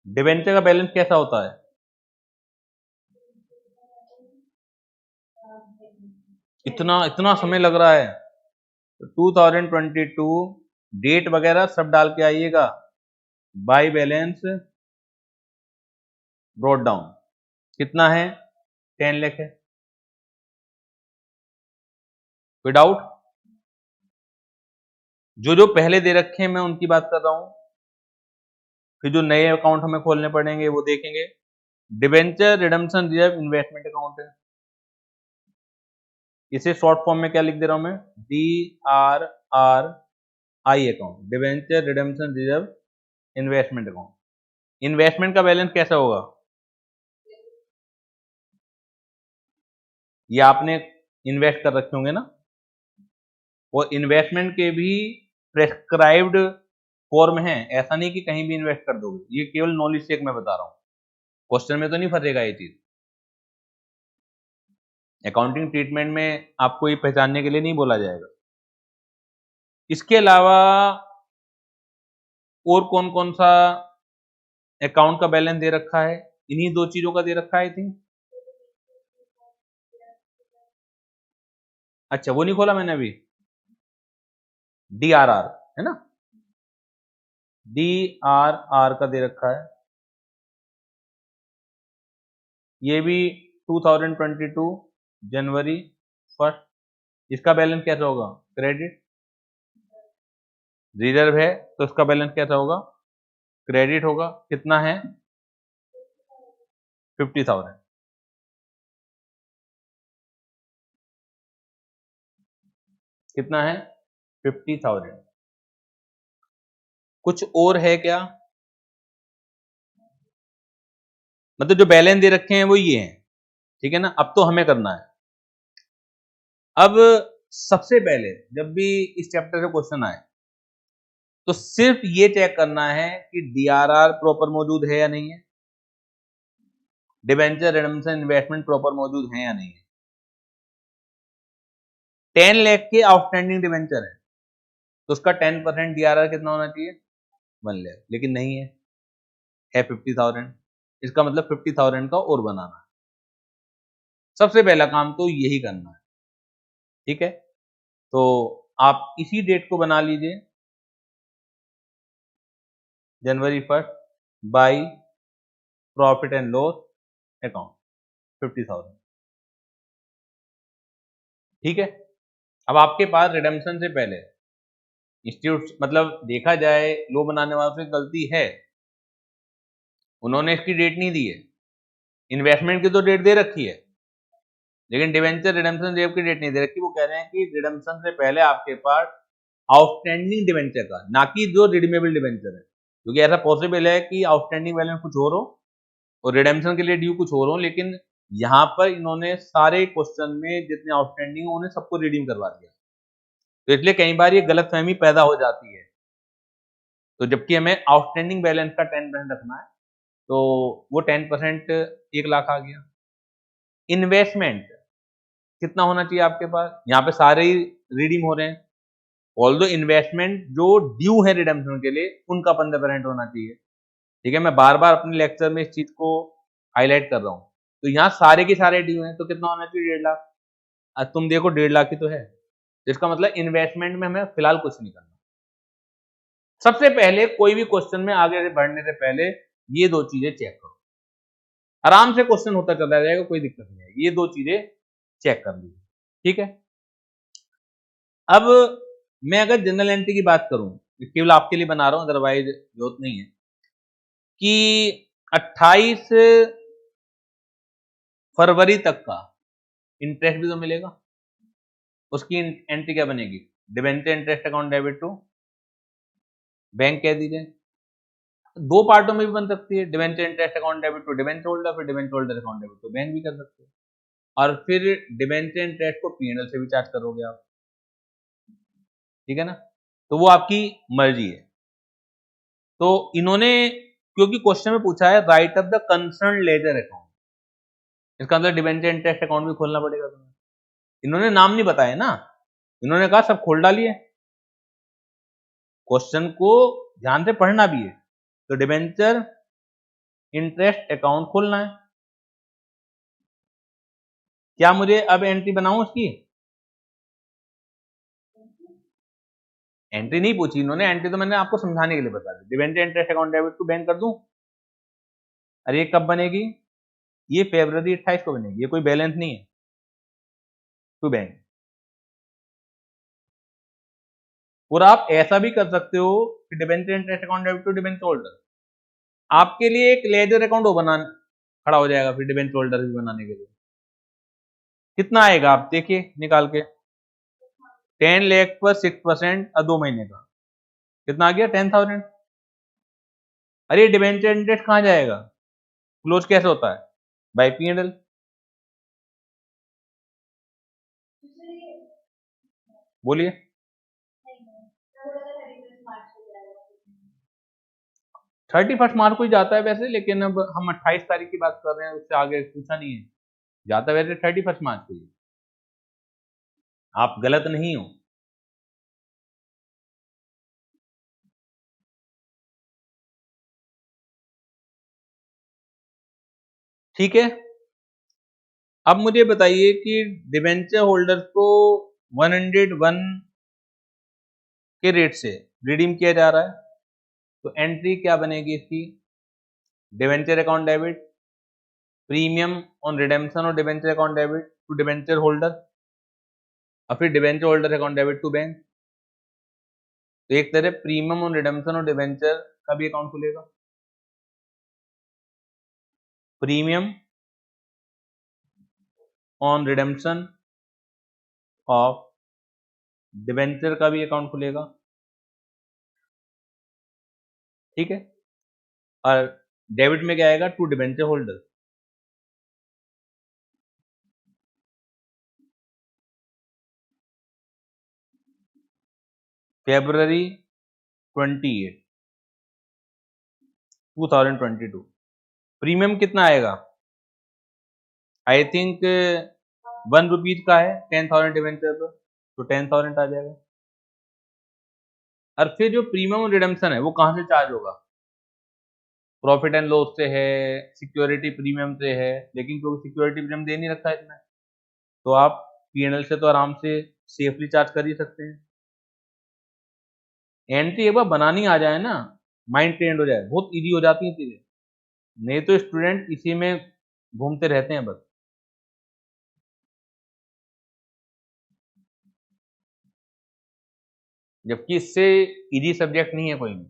डिबेंचर का बैलेंस कैसा होता है, इतना इतना समय लग रहा है, तो 2022 डेट वगैरह सब डाल के आइएगा, बाय बैलेंस ब्रॉट डाउन। कितना है? 10 लाख है। कोई डाउट? जो जो पहले दे रखे हैं मैं उनकी बात कर रहा हूं, फिर जो नए अकाउंट हमें खोलने पड़ेंगे वो देखेंगे। Debenture redemption reserve investment account है, इसे शॉर्ट फॉर्म में क्या लिख दे रहा हूं मैं? DRRI account, debenture redemption reserve investment account. Investment का बैलेंस कैसा होगा? ये आपने इन्वेस्ट कर रखे होंगे ना, और इन्वेस्टमेंट के भी प्रेस्क्राइब्ड फॉर्म है, ऐसा नहीं कि कहीं भी इन्वेस्ट कर दोगे, ये केवल नॉलेज चेक में बता रहा हूं, क्वेश्चन में तो नहीं फंसेगा ये चीज। अकाउंटिंग ट्रीटमेंट में आपको ये पहचानने के लिए नहीं बोला जाएगा। इसके अलावा और कौन कौन सा अकाउंट का बैलेंस दे रखा है? इन्हीं दो चीजों का दे रखा है आई थिंक। अच्छा, वो नहीं खोला मैंने अभी। DRR है ना, DRR का दे रखा है, ये भी 2022 जनवरी 1। इसका बैलेंस कैसा होगा? क्रेडिट। रिजर्व है तो इसका बैलेंस कैसा होगा? क्रेडिट होगा। कितना है? 50,000। कितना है? 50,000। कुछ और है क्या? मतलब जो बैलेंस दे रखे हैं वो ये हैं, ठीक है ना। अब तो हमें करना है। अब सबसे पहले जब भी इस चैप्टर से क्वेश्चन आए तो सिर्फ ये चेक करना है कि DRR प्रॉपर मौजूद है या नहीं है, डिबेंचर रिडम्पशन इन्वेस्टमेंट प्रॉपर मौजूद है या नहीं है। 10 लाख के आउटस्टैंडिंग डिबेंचर है तो उसका 10% DRR कितना होना चाहिए? 1 लाख, लेकिन नहीं है 50,000। इसका मतलब 50,000 का और बनाना है। सबसे पहला काम तो यही करना है, ठीक है। तो आप इसी डेट को बना लीजिए, जनवरी 1 by profit and loss account 50,000, ठीक है। अब आपके पास रिडम्पशन से पहले इंस्टीट्यूट, मतलब देखा जाए लो बनाने वालों से गलती है, उन्होंने इसकी डेट नहीं दी है। इन्वेस्टमेंट की तो डेट दे रखी है, लेकिन डिवेंचर रिडम्पशन रेट की डेट नहीं दे रखी। वो कह रहे हैं कि रिडम्पशन से पहले आपके पास आउटस्टैंडिंग डिवेंचर का, ना कि जो रिडीमेबल डिवेंचर है, क्योंकि ऐसा पॉसिबल है कि आउटस्टैंडिंग बैलेंस कुछ और हो और रिडेम्पशन के लिए ड्यू कुछ और हो, लेकिन यहाँ पर इन्होंने सारे क्वेश्चन में जितने आउटस्टैंडिंग हो उन्हें सबको रिडीम करवा दिया, तो इसलिए कई बार ये गलतफहमी पैदा हो जाती है। तो जबकि हमें आउटस्टैंडिंग बैलेंस का 10% रखना है, तो वो 10% 1 लाख आ गया। इन्वेस्टमेंट कितना होना चाहिए आपके पास? यहाँ पे सारे ही रिडीम हो रहे हैं, ऑल्दो इन्वेस्टमेंट जो ड्यू है रिडेम्पशन के लिए उनका 15% होना चाहिए, ठीक है। मैं बार बार अपने लेक्चर में इस चीज को हाईलाइट कर रहा हूँ। तो यहाँ सारे के सारे ड्यू हैं, तो कितना होना चाहिए? 1.5 लाख। अब तुम देखो 1.5 लाख ही तो है, इसका मतलब इन्वेस्टमेंट में हमें फिलहाल कुछ नहीं करना। सबसे पहले कोई भी क्वेश्चन में आगे बढ़ने से पहले ये दो चीजें चेक करो, आराम से क्वेश्चन होता चला जाएगा, कोई दिक्कत नहीं है। ये दो चीजें चेक कर लीजिए, ठीक है। अब मैं अगर जनरल एंट्री की बात करूं, केवल आपके लिए बना रहा हूं, अदरवाइज जरूरत नहीं है, कि 28 फरवरी तक का इंटरेस्ट भी तो मिलेगा, उसकी एंट्री क्या बनेगी? Debenture interest account debit to bank कह दीजिए। दो पार्टों में भी बन सकती है, debenture interest account debit to debenture holder, फिर debenture holder account debit to bank भी कर सकते हो, और फिर डिबेंचर इंटरेस्ट को P&L से भी चार्ज करोगे आप, ठीक है ना। तो वो आपकी मर्जी है। तो इन्होंने, क्योंकि क्वेश्चन में पूछा है right of the concern ledger account, इसका मतलब डिबेंचर इंटरेस्ट अकाउंट भी खोलना पड़ेगा तुम्हें। इन्होंने नाम नहीं बताया ना, इन्होंने कहा सब खोल डालिए। क्वेश्चन को ध्यान से पढ़ना भी है, तो डिबेंचर इंटरेस्ट अकाउंट खोलना है। क्या मुझे अब एंट्री बनाऊं उसकी? एंट्री नहीं पूछी इन्होंने, एंट्री तो मैंने आपको समझाने के लिए बता दी। Debenture interest account debit to bank कर दूं? अरे ये कब बनेगी? ये फरवरी 28 को बनेगी, ये कोई बैलेंस नहीं है टू बैंक। और आप ऐसा भी कर सकते हो कि debenture interest account debit to debenture holder, आपके लिए एक लेजर अकाउंट हो बना खड़ा हो जाएगा फिर डिबेंचर होल्डर भी बनाने के लिए। कितना आएगा आप देखिए निकाल के, 10 लाख पर 6% 2 महीने का कितना आ गया 10,000। अरे डिबेंचर इंटरेस्ट कहाँ जाएगा, क्लोज कैसे होता है, बाय P&L। बोलिए। 31 मार्च को ही जाता है वैसे, लेकिन अब हम 28 तारीख की बात कर रहे हैं, उससे आगे पूछा नहीं है, जाता वैसे 31 मार्च को ही। आप गलत नहीं हो। ठीक है, अब मुझे बताइए कि डिबेंचर होल्डर्स को 101 के रेट से रिडीम किया जा रहा है, तो एंट्री क्या बनेगी इसकी, debenture account debit, premium on redemption और debenture account debit to debenture holder, और फिर debenture holder account debit to bank. तो एक तरह प्रीमियम ऑन रिडेम्पशन और डिबेंचर का भी अकाउंट खुलेगा, premium on redemption of debenture का भी अकाउंट खुलेगा। ठीक है, और डेबिट में क्या आएगा, to debenture holder. February 28, 2022। Premium कितना आएगा, आई थिंक 1 रुपीज का है 10,000 डिवेंचर पर, तो 10,000 आ जाएगा। और फिर जो प्रीमियम और रिडेम्पशन है वो कहां से चार्ज होगा, प्रॉफिट एंड लॉस से है, सिक्योरिटी प्रीमियम से है, लेकिन क्योंकि सिक्योरिटी प्रीमियम दे नहीं रखा है इसमें, तो आप P&L से तो आराम से सेफली चार्ज कर ही सकते हैं। एंट्री एक बार बनानी आ जाए ना, माइंड ट्रेंड हो जाए, बहुत इजी हो जाती है चीजें, नहीं तो स्टूडेंट इसी में घूमते रहते हैं बस। जबकि इससे इजी सब्जेक्ट नहीं है कोई भी।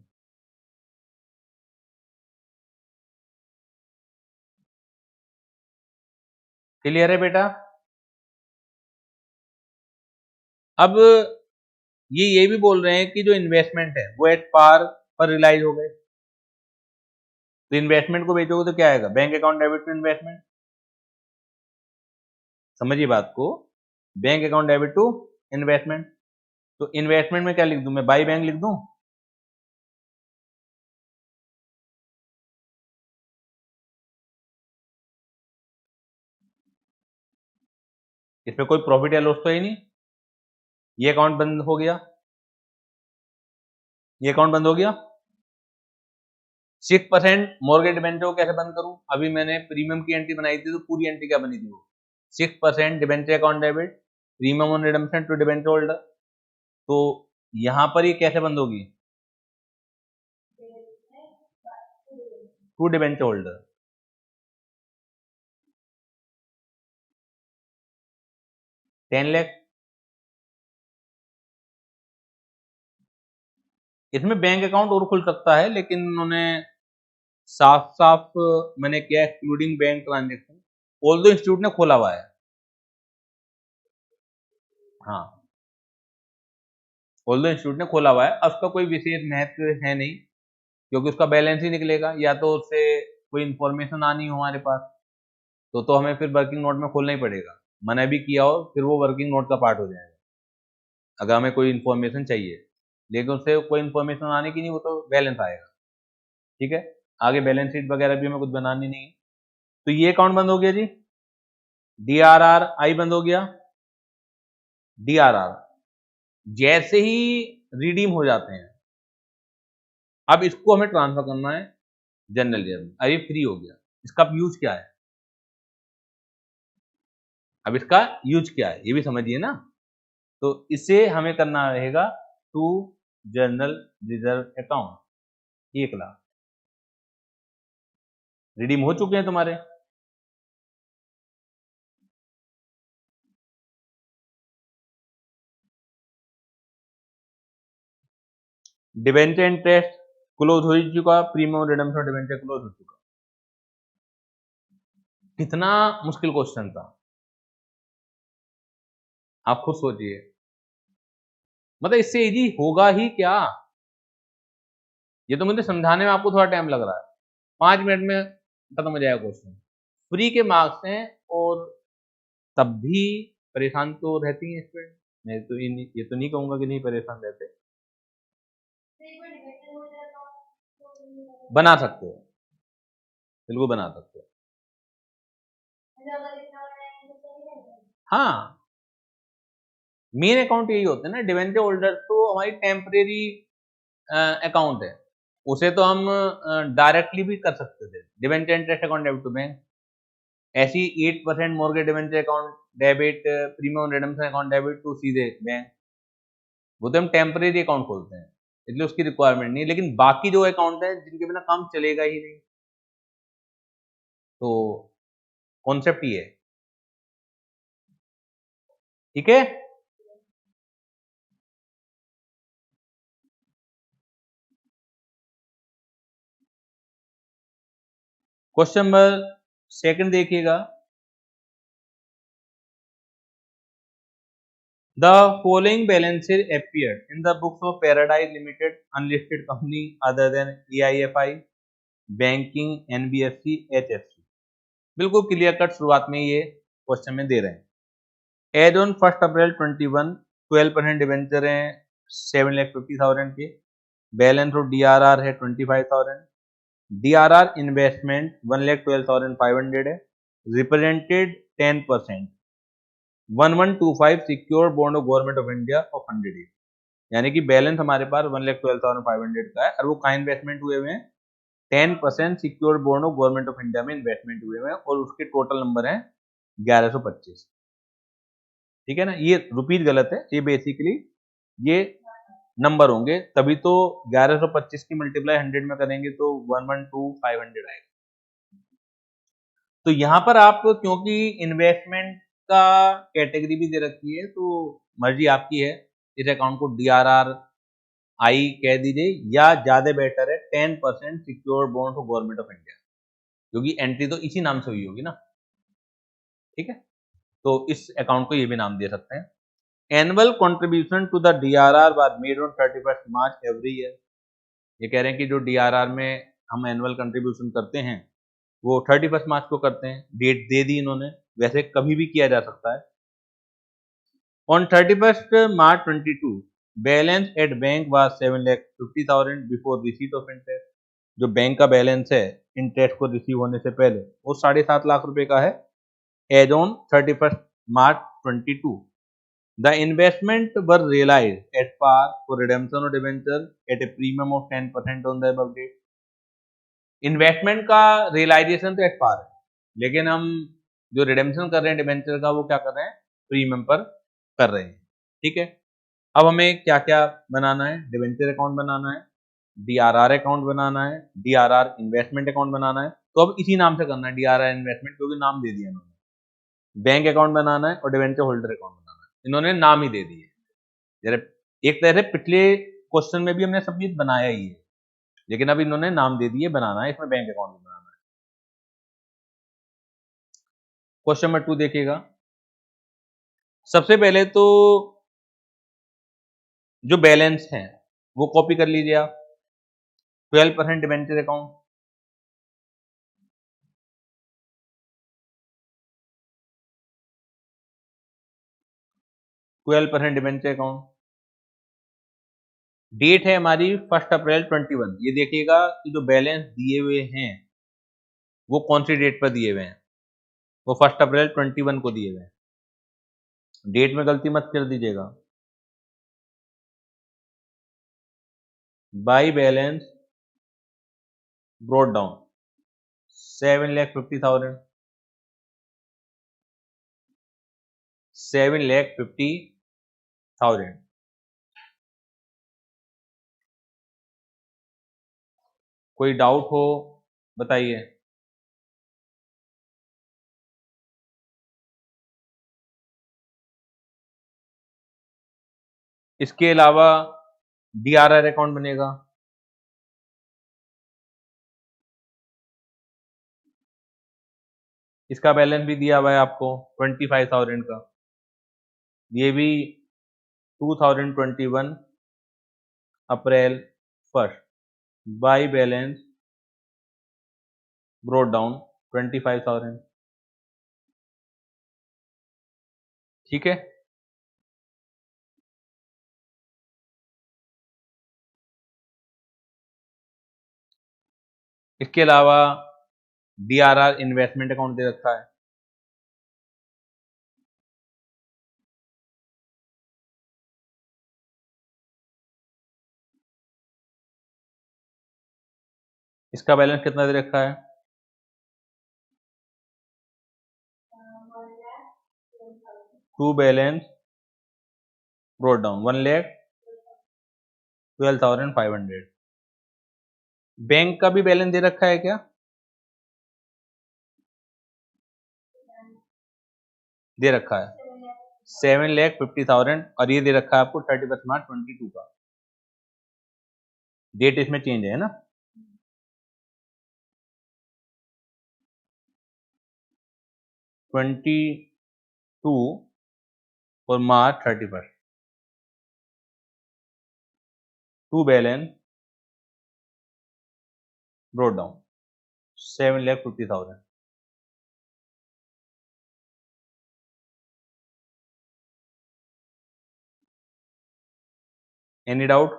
क्लियर है बेटा। अब ये भी बोल रहे हैं कि जो इन्वेस्टमेंट है वो एट पार पर रियलाइज हो गए, तो इन्वेस्टमेंट को बेचोगे तो क्या आएगा, bank account debit to investment. समझिए बात को, bank account debit to investment. तो इन्वेस्टमेंट में क्या लिख दूं मैं, बाई बैंक लिख दूं, इसमें कोई प्रॉफिट या लॉस तो है नहीं, ये अकाउंट बंद हो गया, ये अकाउंट बंद हो गया। 6% मॉर्गेज डिबेंचर को कैसे बंद करूं, अभी मैंने प्रीमियम की एंट्री बनाई थी, तो पूरी एंट्री क्या बनी थी वो, 6% debenture account debit, premium on redemption to debenture holder. तो यहां पर ये कैसे बंद होगी, टू डिबेंचर होल्डर। $10 लाख। इसमें बैंक अकाउंट और खुल सकता है, लेकिन उन्होंने साफ साफ मैंने किया एक्सक्लूडिंग बैंक ट्रांजेक्शन, ऑल दो इंस्टीट्यूट ने खोला हुआ है। हाँ, ऑल दो इंस्टीट्यूट ने खोला हुआ है, उसका कोई विशेष महत्व है नहीं, क्योंकि उसका बैलेंस ही निकलेगा, या तो उससे कोई इंफॉर्मेशन आनी हो हमारे पास, तो हमें फिर वर्किंग नोट में खोलना ही पड़ेगा, मैंने भी किया हो फिर वो वर्किंग नोट का पार्ट हो जाएगा अगर हमें कोई इन्फॉर्मेशन चाहिए, लेकिन उससे कोई इन्फॉर्मेशन आने की नहीं, वो तो बैलेंस आएगा। ठीक है, आगे बैलेंस शीट वगैरह भी हमें कुछ बनानी नहीं है। तो ये अकाउंट बंद हो गया जी, DRRI बंद हो गया। DRR जैसे ही रिडीम हो जाते हैं, अब इसको हमें ट्रांसफर करना है जनरल ईयर में, अभी फ्री हो गया, इसका यूज क्या है, अब इसका यूज क्या है ये भी समझिए ना। तो इसे हमें करना रहेगा to general reserve account, 1 lakh redeem हो चुके हैं तुम्हारे, डिवेंचर इंटरेस्ट क्लोज हो चुका, प्रीमियम रिडम्पशन डिवेंचर क्लोज हो चुका। कितना मुश्किल क्वेश्चन था, आप खुद सोचिए, मतलब इससे इजी होगा ही क्या। ये तो मुझे समझाने में आपको थोड़ा टाइम लग रहा है, 5 मिनट में खत्म हो जाएगा क्वेश्चन। फ्री के मार्क्स हैं और तब भी परेशान तो रहती हैं स्टूडेंट। मैं तो ये तो नहीं कहूंगा कि नहीं परेशान रहते, बना सकते हो, बिल्कुल बना सकते हो। हाँ, मेन अकाउंट यही होते हैं ना, डिवेंचर होल्डर तो हमारी टेम्परेरी अकाउंट है, उसे तो हम डायरेक्टली भी कर सकते थे, debenture interest account debit to bank. ऐसी 8% mortgage debenture account debit, premium redemption account debit to सीधे बैंक, वो तो हम टेम्परेरी अकाउंट खोलते हैं, इसलिए उसकी रिक्वायरमेंट नहीं। लेकिन बाकी जो अकाउंट है जिनके बिना काम चलेगा ही नहीं, तो कॉन्सेप्ट ये है, ठीक है। क्वेश्चन नंबर सेकंड देखिएगा, the following balances appeared in the books of Paradise Limited, unlisted company other than AIFI, banking, NBFC, HFC। बिल्कुल क्लियर कट शुरुआत में ये क्वेश्चन में दे रहे हैं। एज ऑन 1 अप्रैल 21 12% डिवेंचर हैं 7,50,000 के, बैलेंस ऑफ DRR है 25,000, DRR इन्वेस्टमेंट 1,12,500 है, represented 10%, 1125 secure bond of government of India of 100 यानी कि बैलेंस हमारे पास 1,12,500 का है और वो कहाँ इन्वेस्टमेंट हुए हुए हैं, 10% secure bond of government of India में इन्वेस्टमेंट हुए हुए हैं और उसके टोटल नंबर है 1125। ठीक है ना, ये रुपीज गलत है, ये बेसिकली ये नंबर होंगे, तभी तो 1125 की मल्टीप्लाई 100 में करेंगे तो 112500 आएगा। तो यहां पर आप क्योंकि इन्वेस्टमेंट का कैटेगरी भी दे रखी है तो मर्जी आपकी है, इस अकाउंट को DRR आई कह दीजिए या ज्यादा बेटर है 10% secure bond for government of India, क्योंकि एंट्री तो इसी नाम से हुई होगी ना। ठीक है, तो इस अकाउंट को ये भी नाम दे सकते हैं। Annual contribution to the DRR was made on 31 March every year. ये कह रहे हैं कि जो DRR में हम एनुअल कंट्रीब्यूशन करते हैं वो 31 मार्च को करते हैं, डेट दे दी इन्होंने, वैसे कभी भी किया जा सकता है। On 31 March 22 balance at bank was 7,50,000 before receipt of interest. जो बैंक का बैलेंस है इंटरेस्ट को रिसीव होने से पहले वो 7.5 लाख रुपए का है as on 31 March 22। The investment were realised at par for redemption of debenture at a premium of 10% on the above date. Investment का रियलाइजेशन तो एट पार है, लेकिन हम जो रिडेम्पशन कर रहे हैं डिबेंचर का वो क्या कर रहे हैं, प्रीमियम पर कर रहे हैं। ठीक है, अब हमें क्या क्या बनाना है, डिबेंचर अकाउंट बनाना है, DRR अकाउंट बनाना है, DRR इन्वेस्टमेंट अकाउंट बनाना है। तो अब इसी नाम से करना है DRR इन्वेस्टमेंट, क्योंकि नाम दे दिया इन्होंने। बैंक अकाउंट बनाना है और डिबेंचर होल्डर अकाउंट बनाना है, इन्होंने नाम ही दे दिए। जरा एक तरह से पिछले क्वेश्चन में भी हमने सब चीज बनाया ही है, लेकिन अब इन्होंने नाम दे दिए, बनाना है इसमें बैंक अकाउंट बनाना है। क्वेश्चन नंबर 2 देखिएगा, सबसे पहले तो जो बैलेंस है वो कॉपी कर लीजिए आप। 12% debenture account, 12% debenture account, date है हमारी 1 अप्रैल 21। ये देखिएगा कि जो बैलेंस दिए हुए हैं वो कौन सी डेट पर दिए हुए हैं, वो 1 अप्रैल 21 को दिए हुए हैं, डेट में गलती मत कर दीजिएगा। By balance brought down 7,50,000, 7,50,000। कोई डाउट हो बताइए। इसके अलावा DRR अकाउंट बनेगा। इसका बैलेंस भी दिया हुआ है आपको 25,000 का। ये भी 2021 अप्रैल 1 बाई बैलेंस ब्रोट डाउन 25,000। ठीक है, इसके अलावा DRR इन्वेस्टमेंट अकाउंट दे रखा है। इसका बैलेंस कितना दे रखा है? 2 बैलेंस ब्रोट डाउन 1,12,500। बैंक का भी बैलेंस दे रखा है क्या? दे रखा है 7,50,000 और ये दे रखा है आपको 31 मार्च 22 का। डेट इसमें चेंज है ना। ट्वेंटी टू और मार्च 31। To balance brought down 7,50,000। Any doubt?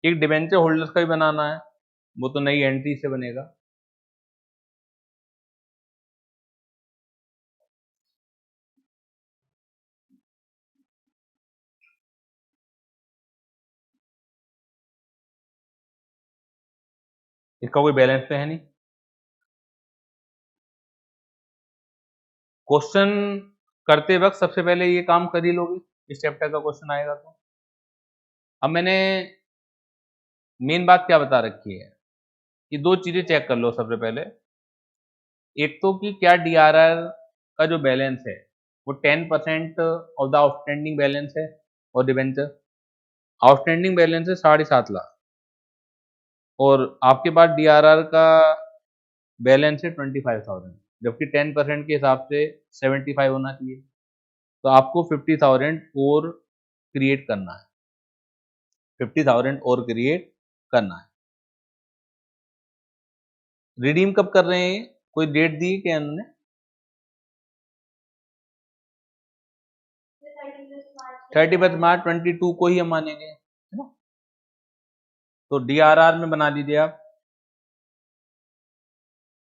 एक डिबेंचर होल्डर्स का भी बनाना है, वो तो नई एंट्री से बनेगा। इसका कोई बैलेंस तो है नहीं। क्वेश्चन करते वक्त सबसे पहले ये काम कर ही लोगे, इस चैप्टर का क्वेश्चन आएगा तो। अब मैंने मेन बात क्या बता रखी है कि दो चीजें चेक कर लो सबसे पहले। एक तो कि क्या DRR का जो बैलेंस है वो 10% ऑफ द आउटस्टैंडिंग बैलेंस है, और डिबेंचर आउटस्टैंडिंग बैलेंस है 7.5 लाख, और आपके पास DRR का बैलेंस है 25,000, जबकि 10% के हिसाब से 75 होना चाहिए। तो आपको 50,000 और क्रिएट करना है, 50,000 और क्रिएट करना है। रिडीम कब कर रहे हैं? कोई डेट दी क्या उन्होंने? 31 मार्च 22 को ही हम मानेंगे, है ना। तो DRR में बना लीजिए आप,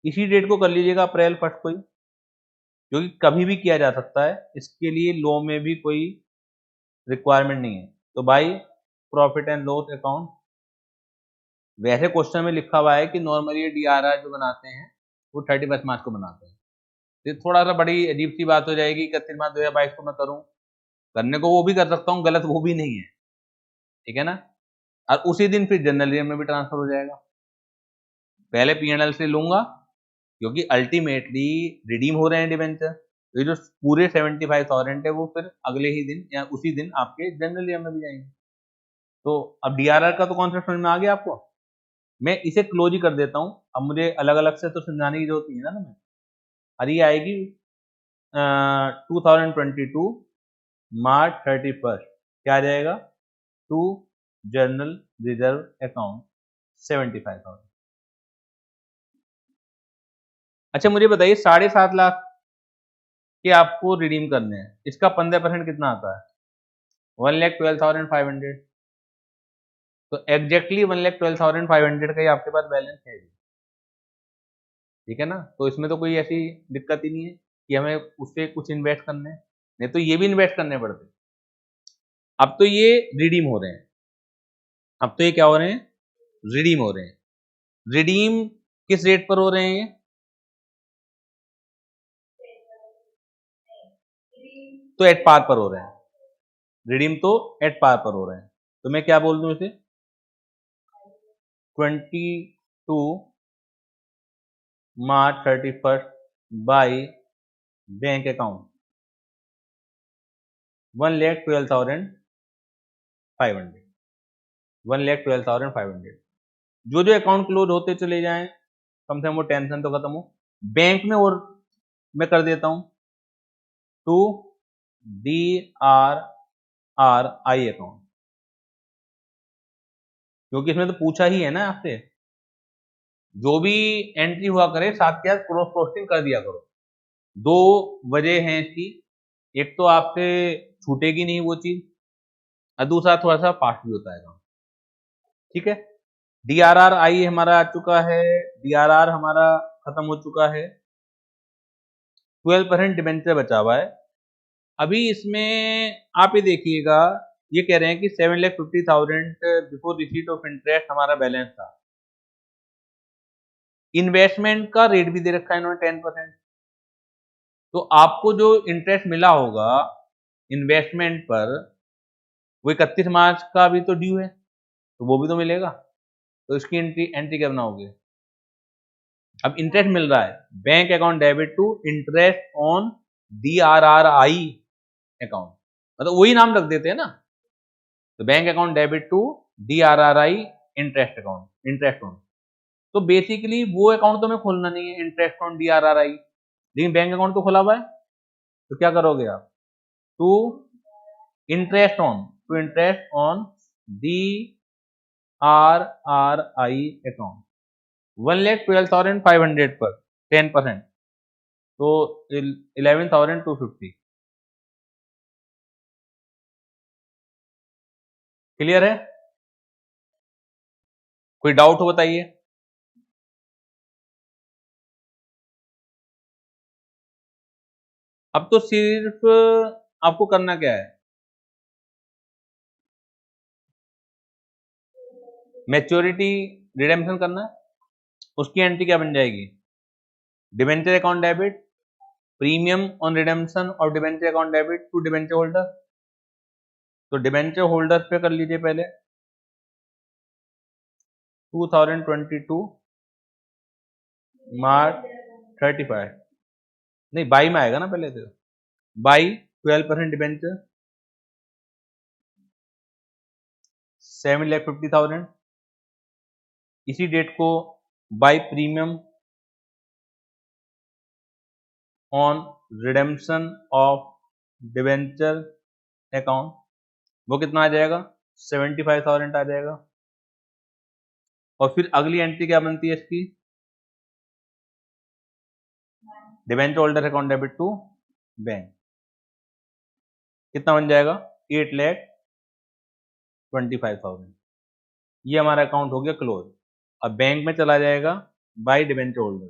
इसी डेट को कर लीजिएगा, अप्रैल 1 को ही, क्योंकि कभी भी किया जा सकता है, इसके लिए लॉ में भी कोई रिक्वायरमेंट नहीं है। तो by profit and loss account, वैसे क्वेश्चन में लिखा हुआ है कि नॉर्मली DRR जो बनाते हैं वो 31 मार्च को बनाते हैं। ये थोड़ा सा बड़ी अजीब सी बात हो जाएगी, 31 मार्च 2022 को मैं करूं, करने को वो भी कर सकता हूँ, गलत वो भी नहीं है, ठीक है ना। और उसी दिन फिर जनरल ईयर में भी ट्रांसफर हो जाएगा। पहले P&L से लूंगा क्योंकि अल्टीमेटली रिडीम हो रहे हैं डिबेंचर, तो ये जो पूरे 75,000 है वो फिर अगले ही दिन या उसी दिन आपके जनरल ईयर में भी जाएंगे। तो अब DRR का तो कॉन्सेप्ट समझ में आ गया आपको। मैं इसे क्लोज ही कर देता हूँ, अब मुझे अलग अलग से तो समझाने की जरूरत नहीं है ना। मैं और ये आएगी 2022 मार्च 31, क्या आ जाएगा? To general reserve account 75,000। अच्छा मुझे बताइए 7.5 लाख के आपको रिडीम करने हैं, इसका 15% कितना आता है? 1,12,500। तो एग्जैक्टली 1,12,500 का ही आपके पास बैलेंस है, ठीक है ना। तो इसमें तो कोई ऐसी दिक्कत ही नहीं है कि हमें उससे कुछ इन्वेस्ट करने हैं, नहीं तो ये भी इन्वेस्ट करने पड़ते। अब तो ये रिडीम हो रहे हैं, अब तो ये क्या हो रहे हैं? रिडीम हो रहे हैं। रिडीम किस रेट पर हो रहे हैं? ये तो एट पार पर हो रहे हैं, रिडीम तो एट पार पर हो रहे हैं। तो मैं क्या बोल दूं इसे? 22 मार्च 31 बाई बैंक अकाउंट 1,12,000 500, 1,12,500। जो जो अकाउंट क्लोज होते चले जाएं, कम से कम वो टेंशन तो खत्म हो। बैंक में और मैं कर देता हूं टू DRRI अकाउंट, क्योंकि इसमें तो पूछा ही है ना आपसे, जो भी एंट्री हुआ करे साथ के साथ क्रॉस पोस्टिंग कर दिया करो। दो वजह हैं इसकी, एक तो आपसे छूटेगी नहीं वो चीज, और दूसरा थोड़ा सा फास्ट भी होता है काम। ठीक है, DRRI हमारा आ चुका है, DRR हमारा खत्म हो चुका है, 12% डिबेंचर बचा हुआ है। अभी इसमें आप ये देखिएगा, ये कह रहे हैं कि 7,50,000 बिफोर रिसीट ऑफ इंटरेस्ट हमारा बैलेंस था। इन्वेस्टमेंट का रेट भी दे रखा है इन्होंने 10%। तो आपको जो इंटरेस्ट मिला होगा इन्वेस्टमेंट पर, वो 31 मार्च का भी तो ड्यू है, तो वो भी तो मिलेगा। तो इसकी एंट्री करना होगी। अब इंटरेस्ट मिल रहा है, bank account debit to interest on DRRI account, मतलब वही नाम रख देते हैं ना। तो bank account debit to DRRI interest account, interest on. तो बेसिकली वो अकाउंट तो मैं खोलना नहीं है, इंटरेस्ट ऑन DRRI, लेकिन बैंक अकाउंट तो खुला हुआ है। तो क्या करोगे आप, to interest on, to interest on DRRI account 1,12,500 पर 10%, तो 11,250। क्लियर है? कोई डाउट हो बताइए। अब तो सिर्फ आपको करना क्या है, मैच्योरिटी रिडेम्पशन करना है। उसकी एंट्री क्या बन जाएगी, debenture account debit, premium on redemption और debenture account debit to debenture holder. तो डिबेंचर होल्डर पे कर लीजिए पहले 2022 मार्च 35, नहीं बाई में आएगा ना पहले, तो बाई 12% डिबेंचर 7,50,000। इसी डेट को by premium on redemption of debenture account, वो कितना आ जाएगा, 75,000 आ जाएगा। और फिर अगली एंट्री क्या बनती है इसकी, debenture holder account debit to bank, कितना बन जाएगा, 8,25,000। ये हमारा अकाउंट हो गया क्लोज। अब बैंक में चला जाएगा बाय डिबेंचर होल्डर,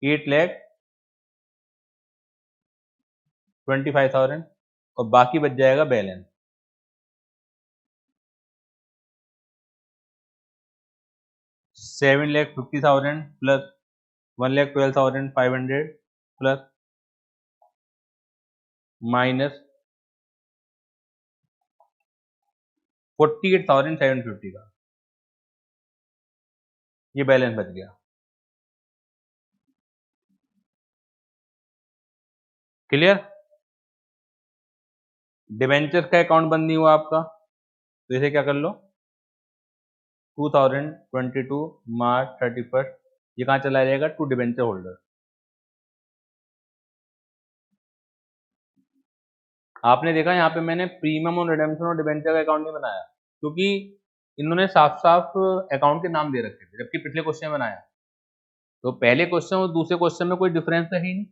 $8,25,000, और बाकी बच जाएगा बैलेंस 7,50,000 प्लस 1,12,500 प्लस माइनस 48,750 का, ये बैलेंस बच गया। क्लियर? डिबेंचर का अकाउंट बंद नहीं हुआ आपका, तो इसे क्या कर लो, 2022 मार्च 31, ये कहाँ चला जाएगा, टू डिबेंचर होल्डर। आपने देखा यहाँ पे मैंने प्रीमियम और रिडेम्पशन और डिबेंचर का अकाउंट नहीं बनाया, क्योंकि इन्होंने साफ साफ अकाउंट के नाम दे रखे थे, जबकि पिछले क्वेश्चन में बनाया। तो पहले क्वेश्चन और दूसरे क्वेश्चन में कोई डिफरेंस है ही नहीं।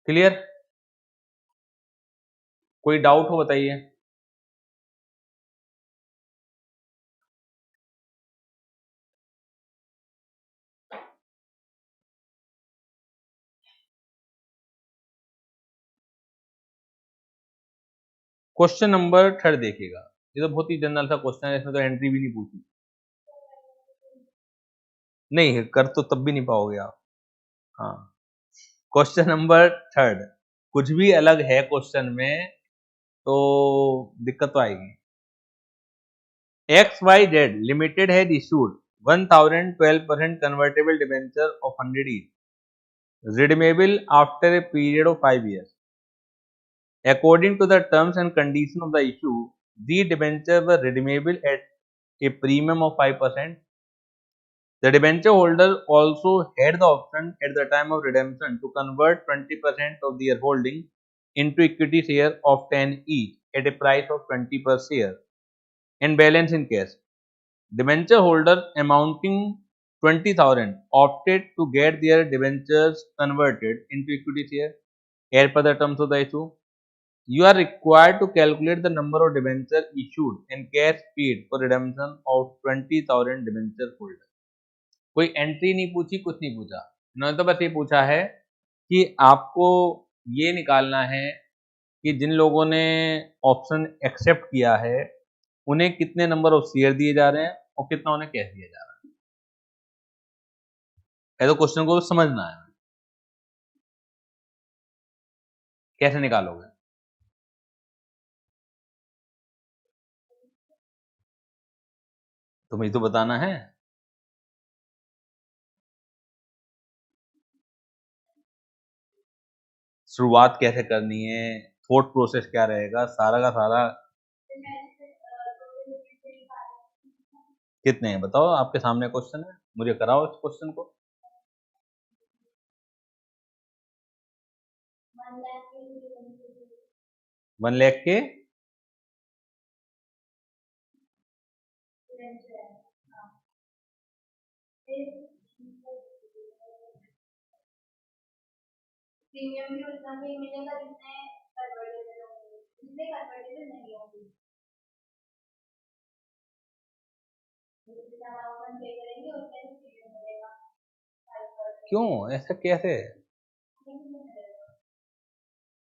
क्लियर? कोई डाउट हो बताइए। क्वेश्चन नंबर 3 देखिएगा, ये तो बहुत ही जनरल सा क्वेश्चन है, इसमें तो एंट्री भी नहीं पूछी। नहीं कर तो तब भी नहीं पाओगे आप। हाँ, क्वेश्चन नंबर 3, कुछ भी अलग है क्वेश्चन में तो दिक्कत तो आएगी। XYZ Limited has issued 1012% convertible debenture of 100 each, redeemable after a period of 5 years. According to the terms and conditions of the issue, these debentures were redeemable at a premium of 5%. The debenture holder also had the option at the time of redemption to convert 20% of their holding into equity share of 10 each at a price of 20 per share and balance in cash. Debenture holders amounting 20,000 opted to get their debentures converted into equity share as per the terms of the issue. You are required to calculate the number of debentures issued and cash paid for redemption of 20,000 debenture holders. कोई entry नहीं पूछी, कुछ नहीं पूछा, इन्होंने तो बस ये पूछा है कि आपको ये निकालना है कि जिन लोगों ने ऑप्शन एक्सेप्ट किया है उन्हें कितने नंबर ऑफ शेयर दिए जा रहे हैं और कितना उन्हें कैश दिया जा रहा है। तो क्वेश्चन को समझना है, कैसे निकालोगे। तुम्हें तो बताना है। शुरुआत कैसे करनी है, थॉट प्रोसेस क्या रहेगा, सारा का सारा। कितने हैं बताओ, आपके सामने क्वेश्चन है, मुझे कराओ इस क्वेश्चन को। 1 लाख के प्रीमियम भी उतना ही मिलेगा जितने कन्वर्टेबल होंगे, जितने कन्वर्टेबल नहीं होंगे। क्यों ऐसा कैसे?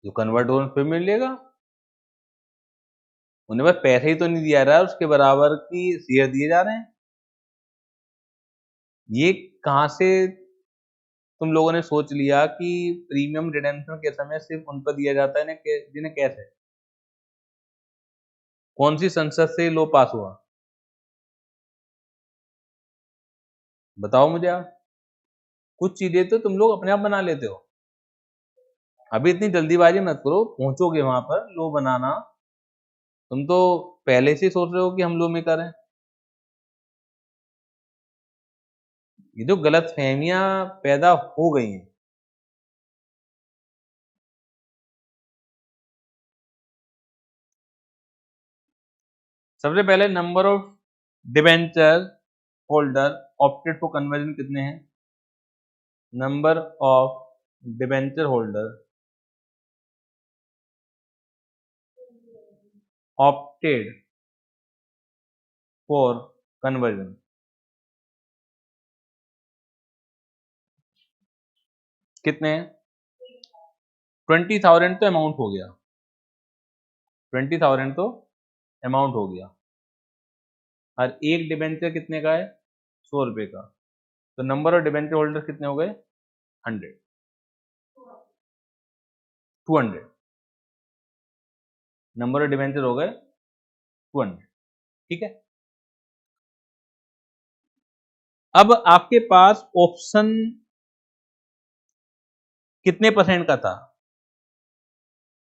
जो कन्वर्ट हो फिर मिलेगा, उन्हें बस पैसे ही तो नहीं दिया रहा है, उसके बराबर की शेयर दिए जा रहे हैं। ये कहां से तुम लोगों ने सोच लिया कि प्रीमियम रिडेम्पशन के समय सिर्फ उन पर दिया जाता है जिन्हें कैश है? कौन सी संसद से लो पास हुआ, बताओ मुझे आप। कुछ चीजें तो तुम लोग अपने आप बना लेते हो, अभी इतनी जल्दीबाजी मत करो, पहुंचोगे वहां पर लो बनाना। तुम तो पहले से सोच रहे हो कि हम लो मेकर हैं। ये जो गलत फहमियां पैदा हो गई हैं, सबसे पहले number of debenture holder opted for conversion कितने हैं? Number of debenture holder opted for conversion कितने हैं? 20,000 तो अमाउंट हो गया, 20,000 तो अमाउंट हो गया, और एक डिबेंचर कितने का है? 100 रुपए का। तो नंबर ऑफ डिबेंचर होल्डर कितने हो गए? 100, 200। नंबर ऑफ डिबेंचर हो गए 200, ठीक है। अब आपके पास ऑप्शन कितने परसेंट का था?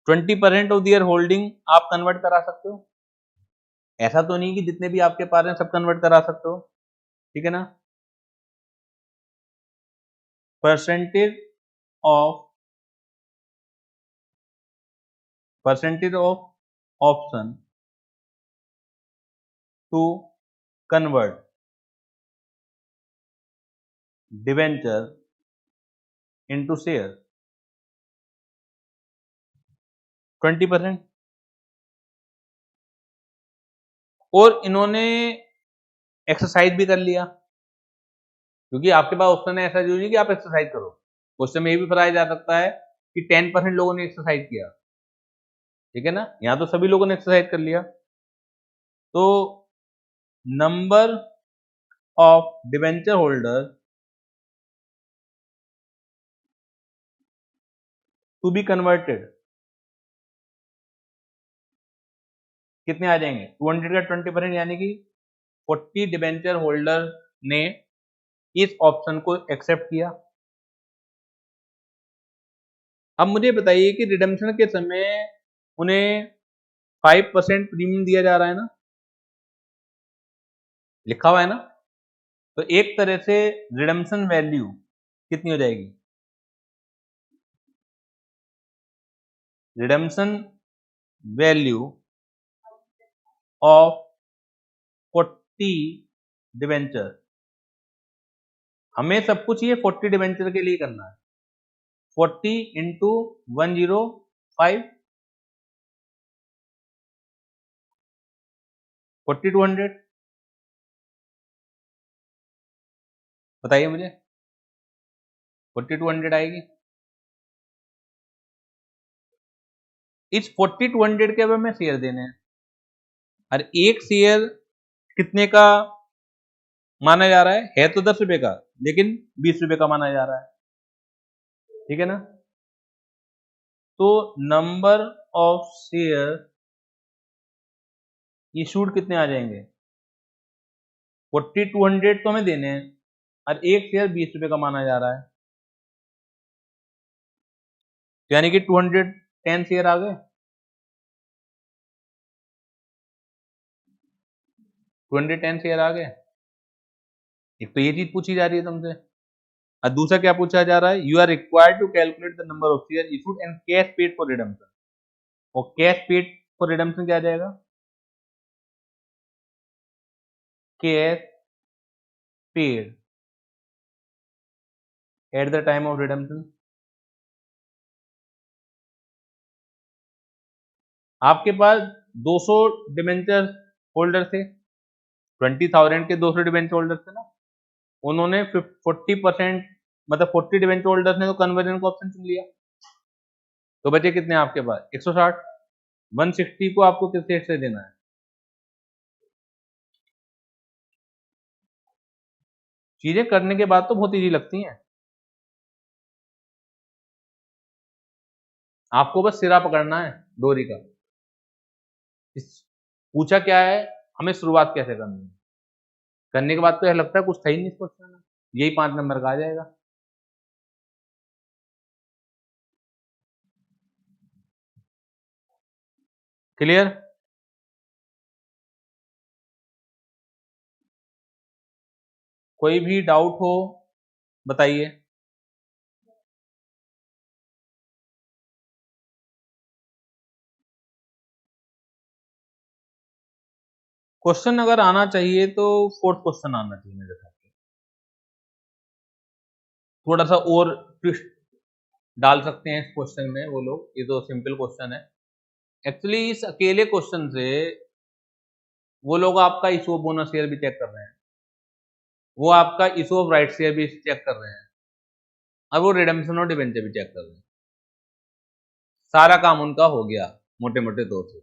20% ऑफ दियर होल्डिंग आप कन्वर्ट करा सकते हो। ऐसा तो नहीं कि जितने भी आपके पास हैं सब कन्वर्ट करा सकते हो, ठीक है ना। Percentage of option to convert debenture into share 20%। और इन्होंने एक्सरसाइज भी कर लिया, क्योंकि आपके पास ऑप्शन है, ऐसा जरूरी नहीं कि आप एक्सरसाइज करो। क्वेश्चन में ये भी फराया जा सकता है कि 10% लोगों ने एक्सरसाइज किया, ठीक है ना। यहां तो सभी लोगों ने एक्सरसाइज कर लिया। तो number of debenture holder to be converted कितने आ जाएंगे 200 का 20%, यानी कि 40 डिबेंचर होल्डर ने इस ऑप्शन को एक्सेप्ट किया। अब मुझे बताइए कि रिडेम्पशन के समय उन्हें 5% प्रीमियम दिया जा रहा है ना, लिखा हुआ है ना, तो एक तरह से रिडेम्पशन वैल्यू कितनी हो जाएगी, रिडेम्पशन वैल्यू ऑफ 40 डिबेंचर, हमें सब कुछ ये 40 डिबेंचर के लिए करना है, 40 इंटू 105 4200, बताइए मुझे 4200 आएगी। इस 4200 के अब हमें शेयर देने हैं, और एक शेयर कितने का माना जा रहा है तो 10 रुपए का, लेकिन 20 रुपए का माना जा रहा है, ठीक है ना। तो नंबर ऑफ शेयर इशूड कितने आ जाएंगे, 4200 तो हमें देने हैं, और एक शेयर 20 रुपए का माना जा रहा है, यानी कि 210 शेयर आ गए, 210 शेयर आ गए। एक तो ये चीज पूछी जा रही है तुमसे, और दूसरा क्या पूछा जा रहा है, you are required to calculate the number of share issued and cash paid for redemption, और कैश पेड फॉर रिडेम्पशन क्या आ जाएगा, cash paid at the time of redemption. आपके पास 200 डिबेंचर होल्डर थे, 20,000 के 200 डिबेंचर होल्डर थे ना, उन्होंने 40%, मतलब 40 डिबेंचर होल्डर ने तो कन्वर्जन का ऑप्शन चुन लिया, तो बचे कितने आपके पास 160, 160 को आपको किस रेट से देना है, चीजें करने के बाद तो बहुत इजी लगती हैं, आपको बस सिरा पकड़ना है डोरी का। पूछा क्या है, हमें शुरुआत कैसे करनी है, करने के बाद तो यह लगता है कुछ था ही नहीं इस क्वेश्चन में, यही 5 नंबर का आ जाएगा। क्लियर? कोई भी डाउट हो बताइए। क्वेश्चन अगर आना चाहिए तो 4th क्वेश्चन आना चाहिए मेरे ख्याल से, थोड़ा सा और ट्विस्ट डाल सकते हैं इस क्वेश्चन में वो लोग, ये तो सिंपल क्वेश्चन है। एक्चुअली इस अकेले क्वेश्चन से वो लोग आपका इशू ऑफ बोनस शेयर भी चेक कर रहे हैं, वो आपका इशू ऑफ राइट शेयर भी चेक कर रहे हैं, और वो रिडेम्पशन और डिबेंचर भी चेक कर रहे हैं, सारा काम उनका हो गया मोटे मोटे तौर से।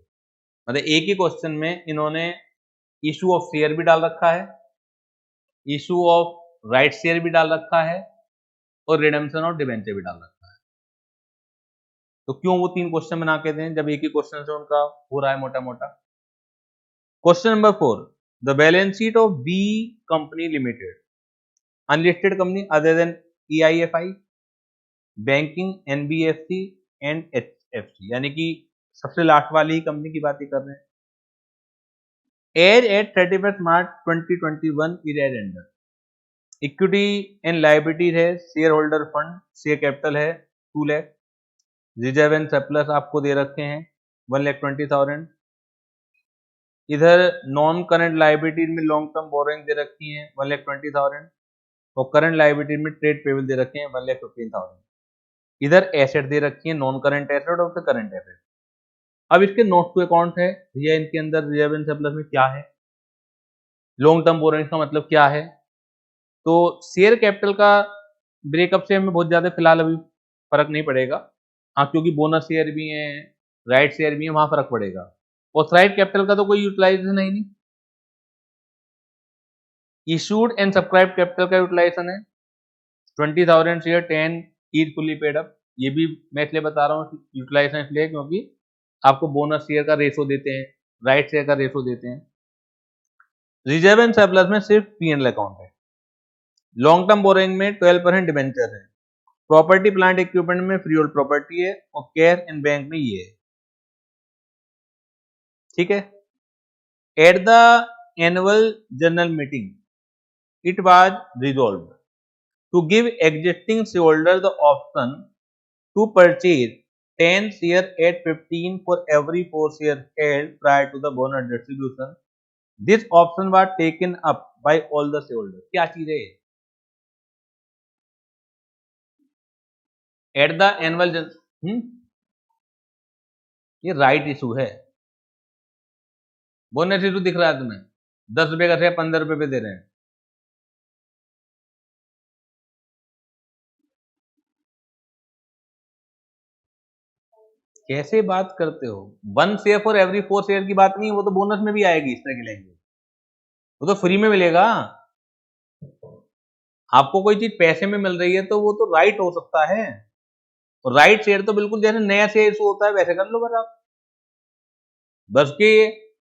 मतलब एक ही क्वेश्चन में इन्होंने इशू ऑफ शेयर भी डाल रखा है, इशू ऑफ राइट शेयर भी डाल रखा है, और रिडेम्पशन और डिबेंचर भी डाल रखा है। तो क्यों वो 3 क्वेश्चन बना के दें जब एक ही क्वेश्चन से उनका हो रहा है मोटा मोटा। Question number 4, the balance sheet of B company limited, unlisted company other than EIFI, banking, NBFC and HFC, यानी कि सबसे लास्ट वाली ही कंपनी की बात ही कर रहे हैं। As at 31 March 2021 is as under, equity and liabilities है, share holder fund, share capital है 2 लाख, रिजर्व एंड सरप्लस आपको दे रखे हैं 1,20,000, इधर नॉन करंट लायबिलिटीज में लॉन्ग टर्म बोरोइंग दे रखी है 1,20,000, और करंट लायबिलिटीज में ट्रेड पेबल दे रखे हैं 1,15,000, इधर एसेट दे रखी है नॉन करंट एसेट और फिर करंट एसेट। अब इसके नोट टू अकाउंट है भैया, इनके अंदर रिजर्व एंड सरप्लस में क्या है, लॉन्ग टर्म बोरोइंग का मतलब क्या है। तो शेयर कैपिटल का ब्रेकअप से हमें बहुत ज्यादा फिलहाल अभी फर्क नहीं पड़ेगा, हाँ क्योंकि बोनस शेयर भी है, राइट शेयर भी है, वहां फर्क पड़ेगा। ऑथराइज्ड कैपिटल का तो कोई यूटिलाइजेशन है ही नहीं, इशूड एंड सब्सक्राइब कैपिटल का यूटिलाइजेशन है 20,000 share 10 each fully paid up, ये भी मैं इसलिए बता रहा हूँ यूटिलाइजेशन इसलिए क्योंकि आपको बोनस शेयर का रेशो देते हैं राइट शेयर का रेशो देते हैं। रिजर्व एंड सरप्लस में सिर्फ P&L अकाउंट है। लॉन्ग टर्म बोरोइंग में 12% डिबेंचर है। प्रॉपर्टी प्लांट इक्विपमेंट में फ्री होल्ड प्रॉपर्टी है और कैश इन बैंक में ये है। ठीक है। At the annual general meeting it was resolved to give existing shareholders the option to purchase 10 shares at 15 for every 4 shares held prior to the bonus distribution. This option was taken up by all the shareholders. क्या चीज है? At the annual ये right issue है। Bonus issue दिख रहा है तुम्हें? 10 रुपए का शेयर 15 रुपए पे दे रहे हैं। कैसे बात करते हो? 1 शेयर फॉर एवरी 4 शेयर की बात नहीं है, वो तो बोनस में भी आएगी इस तरह की लैंग्वेज। वो तो फ्री में मिलेगा। आपको कोई चीज पैसे में मिल रही है तो वो तो राइट हो सकता है, और राइट शेयर तो बिल्कुल जैसे नया शेयर इशू होता है वैसे कर लो बस आप। बस के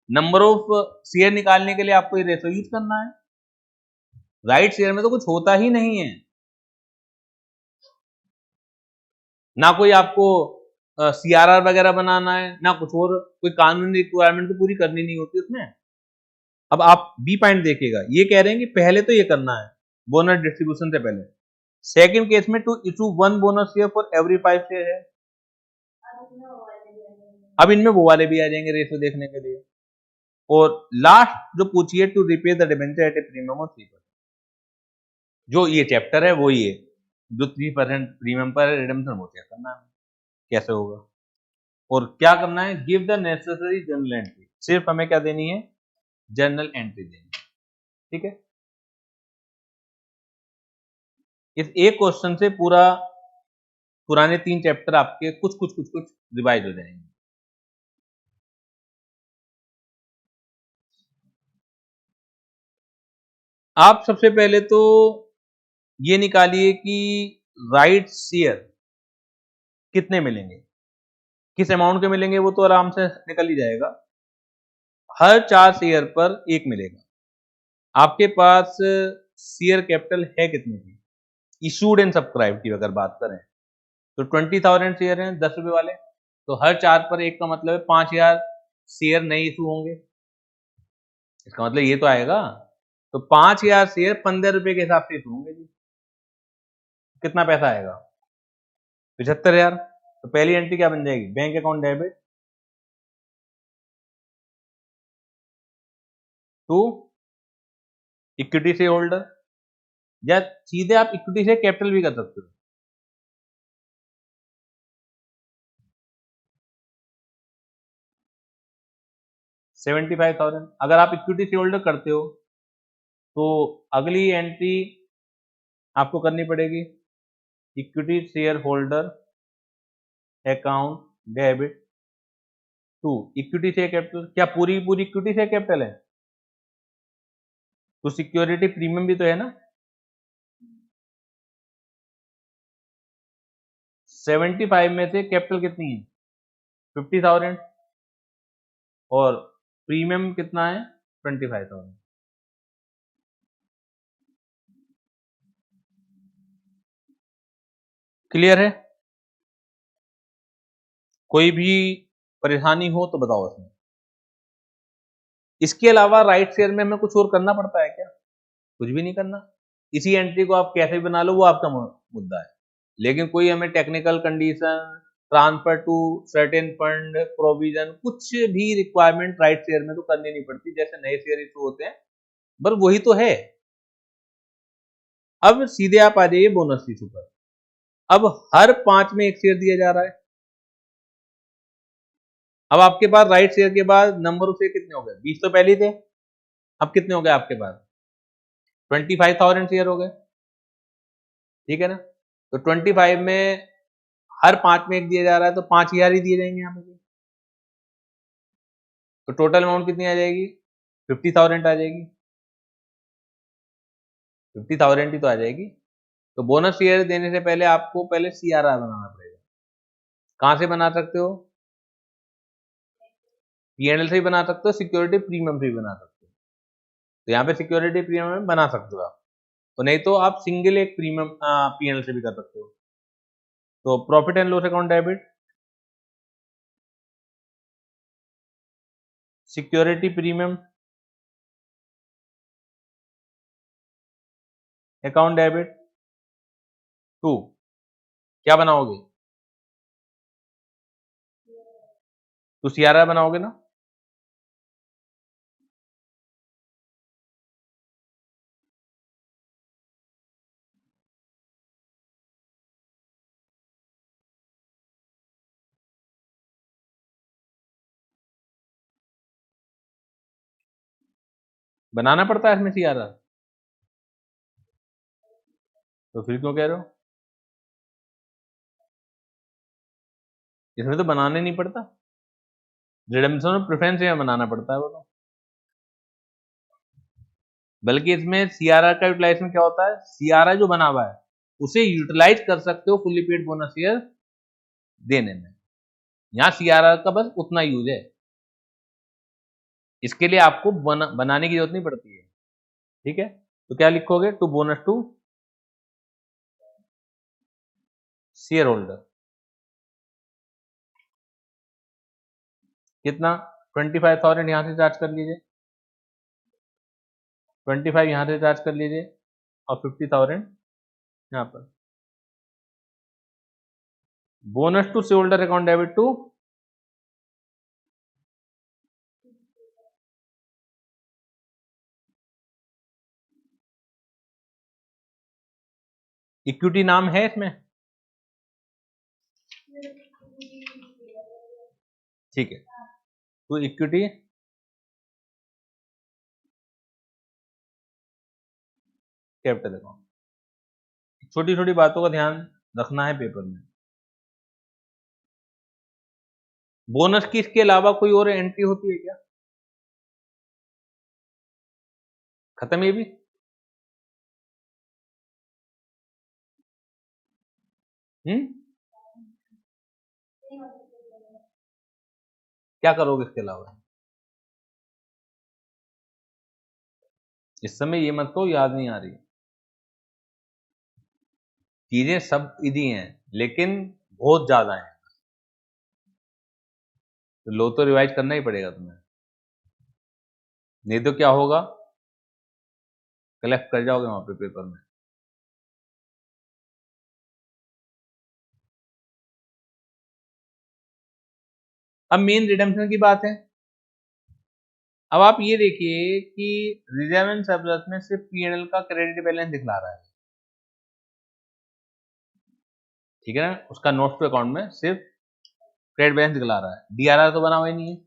नंबर ऑफ शेयर निकालने के लिए आपको ये रेशो यूज करना है। राइट शेयर में तो कुछ होता ही नहीं है, ना कोई आपको CRR वगैरह बनाना है, ना कुछ और, कोई कानूनी रिक्वायरमेंट तो पूरी करनी नहीं होती उसमें। अब आप बी पॉइंट देखिएगा, ये कह रहे हैं कि पहले तो ये करना है बोनस डिस्ट्रीब्यूशन से पहले। सेकंड केस में to issue 1 bonus share for every 5 share है। अब इनमें वो वाले भी आ जाएंगे रेशो देखने के लिए। और लास्ट जो पूछिए to repay the debenture at a premium of 3%, जो ये चैप्टर है वो ही है, जो 3% प्रीमियम पर रिडेम्पशन वो चेक करना है कैसे होगा। और क्या करना है? Give the necessary journal entry. सिर्फ हमें क्या देनी है? जर्नल एंट्री देनी है। ठीक है। इस एक क्वेश्चन से पूरा पुराने 3 चैप्टर आपके कुछ रिवाइज हो जाएंगे। आप सबसे पहले तो ये निकालिए कि राइट शेयर कितने मिलेंगे, किस अमाउंट के मिलेंगे, वो तो आराम से निकल ही जाएगा। हर 4 शेयर पर 1 मिलेगा। आपके पास शेयर कैपिटल है कितने की? इशूड एंड सब्सक्राइब की अगर बात करें तो 20,000 शेयर हैं 10 रुपए वाले, तो हर 4 पर 1 का मतलब है 5,000 शेयर नए इशू होंगे। इसका मतलब ये तो आएगा, तो 5,000 शेयर 15 रुपए के हिसाब से इशू होंगे जी। कितना पैसा आएगा? 75,000। तो पहली एंट्री क्या बन जाएगी? Bank account debit to equity share holder, या सीधे आप इक्विटी से कैपिटल भी कर सकते हो। $75,000 अगर आप इक्विटी शेयर होल्डर करते हो तो अगली एंट्री आपको करनी पड़ेगी equity share holder account debit to equity share capital. क्या पूरी इक्विटी शेयर कैपिटल है? तो सिक्योरिटी प्रीमियम भी तो है ना। 75 में से कैपिटल कितनी है? 50,000 और प्रीमियम कितना है? 25,000। क्लियर है? कोई भी परेशानी हो तो बताओ इसमें। इसके अलावा राइट शेयर में हमें कुछ और करना पड़ता है क्या? कुछ भी नहीं करना। इसी एंट्री को आप कैसे भी बना लो वो आपका मुद्दा है, लेकिन कोई हमें technical condition, transfer to certain fund, provision, कुछ भी रिक्वायरमेंट राइट शेयर में तो करनी नहीं पड़ती, जैसे नए शेयर इशू होते हैं, बस वही तो है। अब सीधे आप आ जाइए बोनस इशू पर। अब हर 5 में 1 शेयर दिया जा रहा है। अब आपके पास राइट शेयर के बाद नंबर ऑफ शेयर कितने हो गए? 20 तो पहले थे, अब कितने हो गए आपके पास? 25,000 शेयर हो गए। ठीक है ना। तो 25 में हर 5 में 1 दिया जा रहा है तो 5,000 ही दिए जाएंगे यहाँ पे। तो टोटल अमाउंट कितनी आ जाएगी? 50,000 आ जाएगी। 50,000 ही तो आ जाएगी। तो बोनस शेयर देने से पहले आपको पहले CRR बनाना पड़ेगा। कहां से बना सकते हो? P&L से भी बना सकते हो, सिक्योरिटी प्रीमियम से भी बना सकते हो। तो यहाँ पे सिक्योरिटी प्रीमियम बना सकते हो आप, तो नहीं तो आप सिंगल एक प्रीमियम P&L से भी कर सकते हो। तो profit and loss account debit, security premium account debit to क्या बनाओगे? तो CRR बनाओगे ना। बनाना पड़ता है इसमें CRR, तो फिर क्यों कह रहे हो? इसमें तो बनाने नहीं पड़ता, रिडेम्पशन और प्रेफरेंस में बनाना पड़ता है वो तो। बल्कि इसमें CRR का यूटिलाइजेशन क्या होता है, CRR जो बना हुआ है उसे यूटिलाइज कर सकते हो फुल्ली पेड बोनस शेयर देने में। यहाँ CRR का बस उतना यूज है, इसके लिए आपको बनाने की जरूरत नहीं पड़ती है। ठीक है, तो क्या लिखोगे? To bonus to share holder, कितना? 25,000 यहां से चार्ज कर लीजिए, 25 यहां से चार्ज कर लीजिए और 50,000 यहाँ पर। Bonus to share holder account debit to equity नाम है इसमें, ठीक है, तो इक्विटी कैपिटल अकाउंट। छोटी छोटी बातों का ध्यान रखना है पेपर में। बोनस की इसके अलावा कोई और एंट्री होती है क्या? खत्म ये भी? हम्म, क्या करोगे इसके अलावा? इस समय ये मत कहो याद नहीं आ रही, चीजें सब इधी हैं लेकिन बहुत ज्यादा हैं, तो लो तो रिवाइज करना ही पड़ेगा तुम्हें, नहीं तो क्या होगा, कलेक्ट कर जाओगे वहां पे पेपर में। अब मेन रिडेम्पशन की बात है। अब आप ये देखिए कि रिजर्व एंड सरप्लस में सिर्फ P&L का क्रेडिट बैलेंस दिखला रहा है, ठीक है ना, उसका नोट टू अकाउंट में सिर्फ क्रेडिट बैलेंस दिखला रहा है, DRR तो बना हुआ ही नहीं है।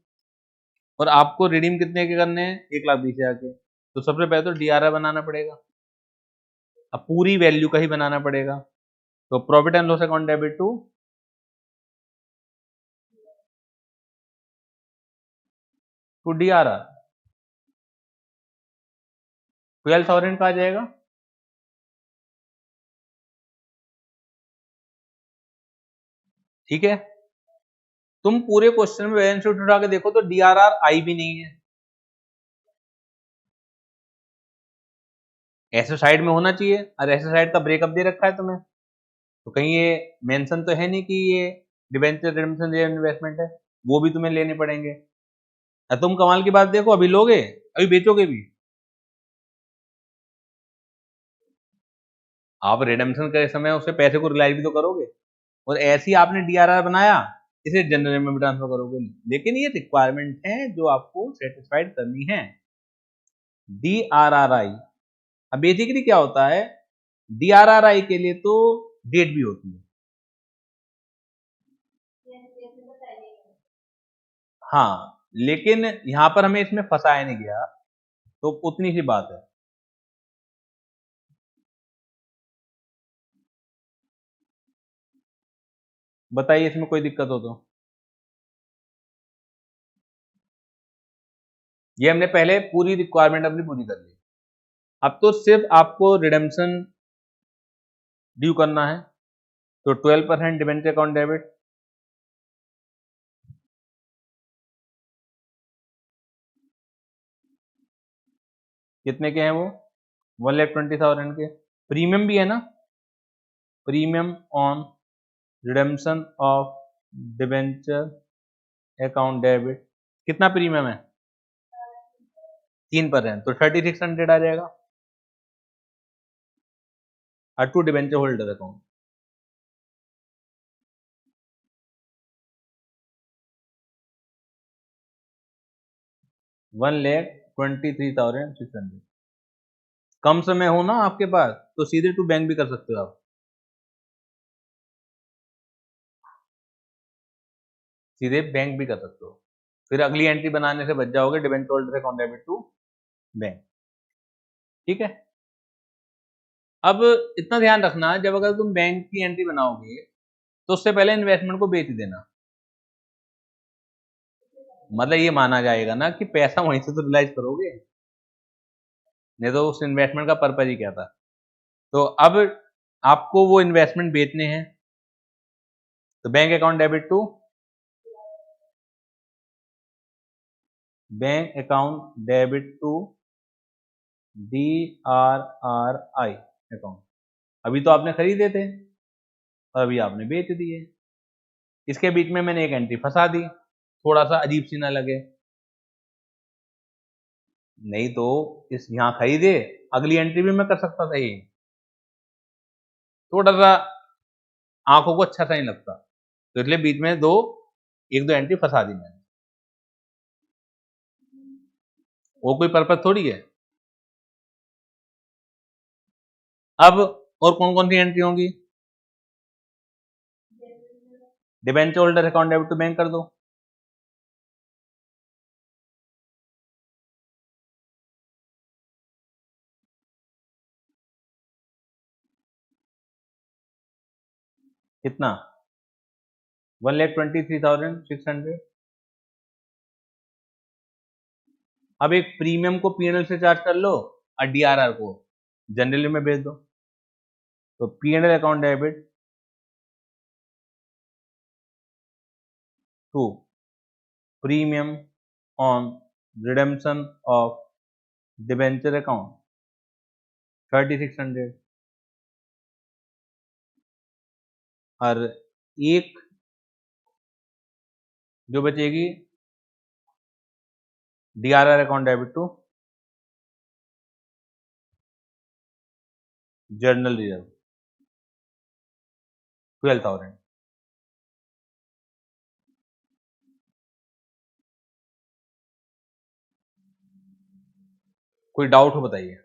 और आपको रिडीम कितने के करने हैं? 1,20,000 के, तो सबसे पहले तो DRR बनाना पड़ेगा, अब पूरी वैल्यू का ही बनाना पड़ेगा। तो profit and loss account debit to DRR 12,000 का आ जाएगा, ठीक है। तुम पूरे क्वेश्चन में बैलेंस शीट उठा के देखो तो DRR आई भी नहीं है, ऐसे साइड में होना चाहिए, और ऐसे साइड का ब्रेकअप दे रखा है तुम्हें, तो कहीं ये मेंशन तो है नहीं कि ये डिबेंचर रिडेम्पशन इन्वेस्टमेंट है, वो भी तुम्हें लेने पड़ेंगे। तुम कमाल की बात देखो, अभी लोगे अभी बेचोगे भी, आप रिडेम्पशन के समय उससे पैसे को रिलाइज भी तो करोगे, और ऐसे ही आपने DRR बनाया इसे जनरल में भी ट्रांसफर करोगे, लेकिन ये रिक्वायरमेंट है जो आपको सेटिस्फाइड करनी है। DRRI, अब बेसिकली क्या होता है, DRRI के लिए तो डेट भी होती है, हाँ, लेकिन यहां पर हमें इसमें फंसाया नहीं गया, तो उतनी सी बात है। बताइए इसमें कोई दिक्कत हो तो। ये हमने पहले पूरी रिक्वायरमेंट अपनी पूरी कर ली, अब तो सिर्फ आपको रिडेम्पशन ड्यू करना है, तो 12% डिबेंचर अकाउंट डेबिट कितने के हैं वो? 1,20,000 के। प्रीमियम भी है ना, premium on redemption of debenture account debit, कितना प्रीमियम है? 3%, तो 3600 आ जाएगा। To debenture holder account, $1,23,600। कम समय हो ना आपके पास तो सीधे टू बैंक भी कर सकते हो आप, सीधे बैंक भी कर सकते हो, फिर अगली एंट्री बनाने से बच जाओगे, debenture holder account debit to bank. ठीक है। अब इतना ध्यान रखना, जब अगर तुम बैंक की एंट्री बनाओगे तो उससे पहले इन्वेस्टमेंट को बेच देना, मतलब ये माना जाएगा ना कि पैसा वहीं से तो रिलाइज करोगे, नहीं तो उस इन्वेस्टमेंट का पर्पज ही क्या था। तो अब आपको वो इन्वेस्टमेंट बेचने हैं, तो bank account debit to bank account debit to DRRI account. अभी तो आपने खरीदे थे और अभी आपने बेच दिए, इसके बीच में मैंने एक एंट्री फंसा दी, थोड़ा सा अजीब सी ना लगे, नहीं तो इस यहाँ खरीदे, अगली एंट्री भी मैं कर सकता था, ये थोड़ा सा आंखों को अच्छा सा नहीं लगता, तो इसलिए बीच में एक दो एंट्री फंसा दी मैंने, वो कोई पर्पज थोड़ी है। अब और कौन कौन सी एंट्री होंगी? Debenture holder account debit to bank कर दो, कितना? 1,23,600। अब एक प्रीमियम को पीएनएल से चार्ज कर लो और डीआरआर को जनरली में भेज दो, तो PNL account debit to premium on redemption of debenture account 3600, और एक जो बचेगी DRR account debit to general reserve 12,000। कोई डाउट हो बताइए।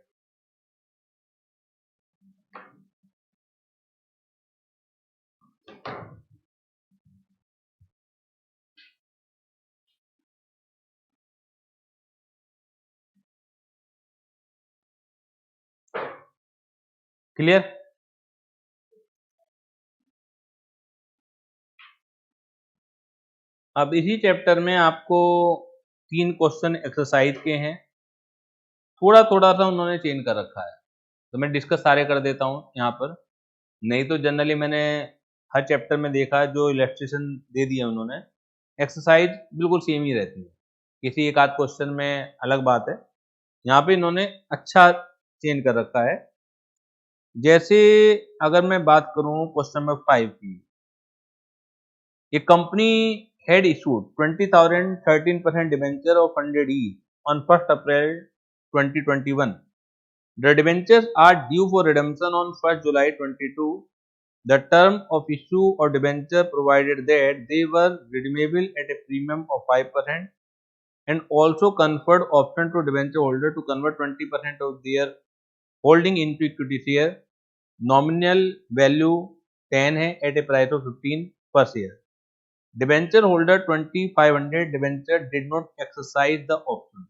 क्लियर? अब इसी चैप्टर में आपको 3 क्वेश्चन एक्सरसाइज के हैं, थोड़ा थोड़ा सा उन्होंने चेंज कर रखा है, तो मैं डिस्कस सारे कर देता हूँ यहाँ पर, नहीं तो जनरली मैंने हर चैप्टर में देखा जो इलस्ट्रेशन दे दिया उन्होंने, एक्सरसाइज बिल्कुल सेम ही रहती है, किसी एक आध क्वेश्चन में अलग बात है, यहाँ पे इन्होंने अच्छा चेंज कर रखा है। जैसे अगर मैं बात करूं क्वेश्चन नंबर 5 की, A company had issued 20,000 13% debenture of 100 each on 1st April 2021. The debentures are due for redemption on 1st July 22. The term of issue of debenture provided that they were redeemable at a premium of 5% and also conferred option to debenture holder to convert 20% of their holding into equity share. Nominal value 10 है at a price of 15 per share. Debenture holder 2500 debenture did not exercise the option,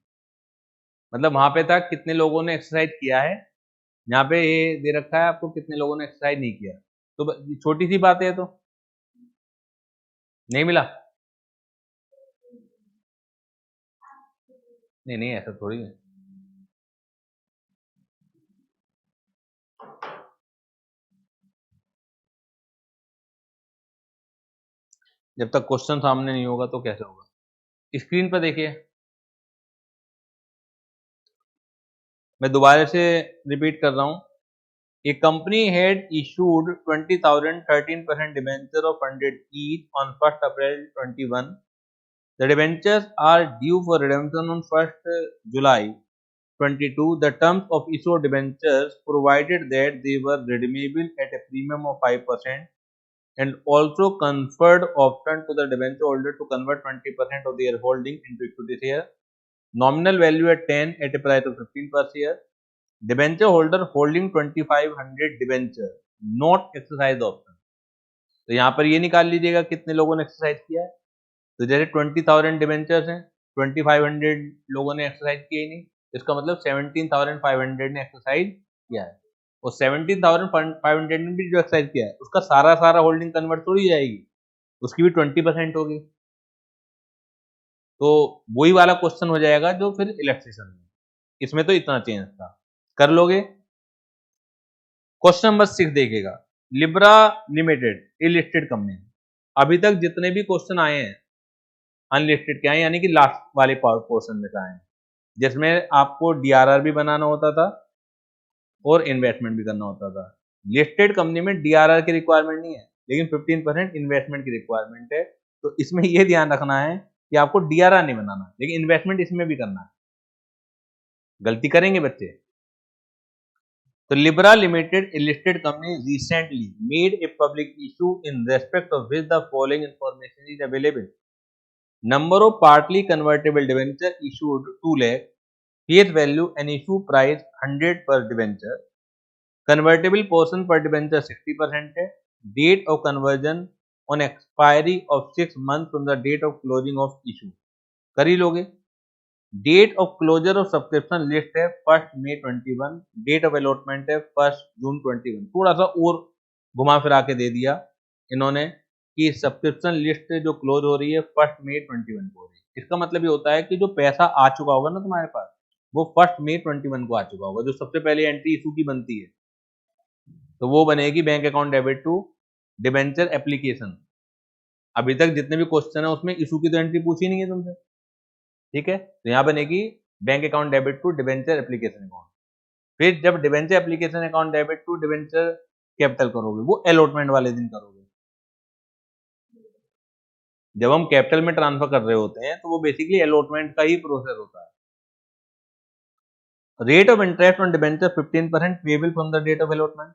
मतलब वहां पे था कितने लोगों ने exercise किया है, यहाँ पे ये दे रखा है आपको कितने लोगों ने एक्सरसाइज नहीं किया, तो छोटी सी बात है, तो नहीं मिला, नहीं नहीं ऐसा थोड़ी है, जब तक क्वेश्चन सामने नहीं होगा तो कैसे होगा। स्क्रीन पर देखिए, मैं दोबारा से रिपीट कर रहा हूँ। A company had issued 20,000 13% debenture of 100 each on 1st April 21. The debentures are due for redemption on 1st July 22. The terms of issued debentures provided that they were redeemable at a premium of 5% and also conferred option to the debenture holder to convert 20% of their holding into equity share. Nominal value at 10 at a price of 15 per share. Debenture holder holding 2500 debenture not exercise option. तो यहाँ पर ये निकाल लीजिएगा कितने लोगों ने exercise किया है। तो जैसे 20,000 डिबेंचर्स हैं, 2500 लोगों ने एक्सरसाइज किया ही नहीं, इसका मतलब 17,500 ने एक्सरसाइज किया है। और 17,500 ने भी जो एक्सरसाइज किया है उसका सारा होल्डिंग कन्वर्ट थोड़ी जाएगी, उसकी भी 20% होगी। तो वही वाला क्वेश्चन हो जाएगा जो फिर इलेक्ट्रिशियन में, इसमें तो इतना चेंज था। कर लोगे। क्वेश्चन नंबर 6 देखिएगा, लिब्रा लिमिटेड इलिस्टेड कंपनी। अभी तक जितने भी क्वेश्चन आए हैं अनलिस्टेड के आए, यानी कि लास्ट वाले पोर्शन में से आए हैं, जिसमें आपको डीआरआर भी बनाना होता था और इन्वेस्टमेंट भी करना होता था। लिस्टेड कंपनी में डीआरआर की रिक्वायरमेंट नहीं है, लेकिन 15% इन्वेस्टमेंट की रिक्वायरमेंट है। तो इसमें यह ध्यान रखना है कि आपको डीआरआर नहीं बनाना, लेकिन इन्वेस्टमेंट इसमें भी करना है। गलती करेंगे बच्चे। The Libra Limited, a listed company, recently made a public issue in respect of which the following information is available. Number of partly convertible debenture issued 2 lakh, face value and issue price 100 per debenture, convertible portion per debenture 60%, date of conversion on expiry of 6 months from the date of closing of issue. कर ही लोगे। Date of closure of subscription list है 1 मई 21, date of allotment है 1 जून 21। थोड़ा सा और घुमा फिरा के दे दिया इन्होंने कि सब्सक्रिप्शन लिस्ट जो क्लोज हो रही है 1 मई 21 को हो रही है। इसका मतलब ये होता है कि जो पैसा आ चुका होगा ना तुम्हारे पास, वो 1 मई 21 को आ चुका होगा, जो सबसे पहले एंट्री इशू की बनती है। तो वो बनेगी bank account debit to debenture application. अभी तक जितने भी क्वेश्चन है उसमें इशू की तो एंट्री पूछी नहीं है तुमसे, ठीक है। तो यहाँ बनेगी bank account debit to debenture application account. फिर जब debenture application account debit to debenture capital करोगे, वो अलॉटमेंट वाले दिन करोगे। जब हम कैपिटल में ट्रांसफर कर रहे होते हैं तो वो बेसिकली अलॉटमेंट का ही प्रोसेस होता है। Rate of interest on debenture 15% payable from the date of allotment.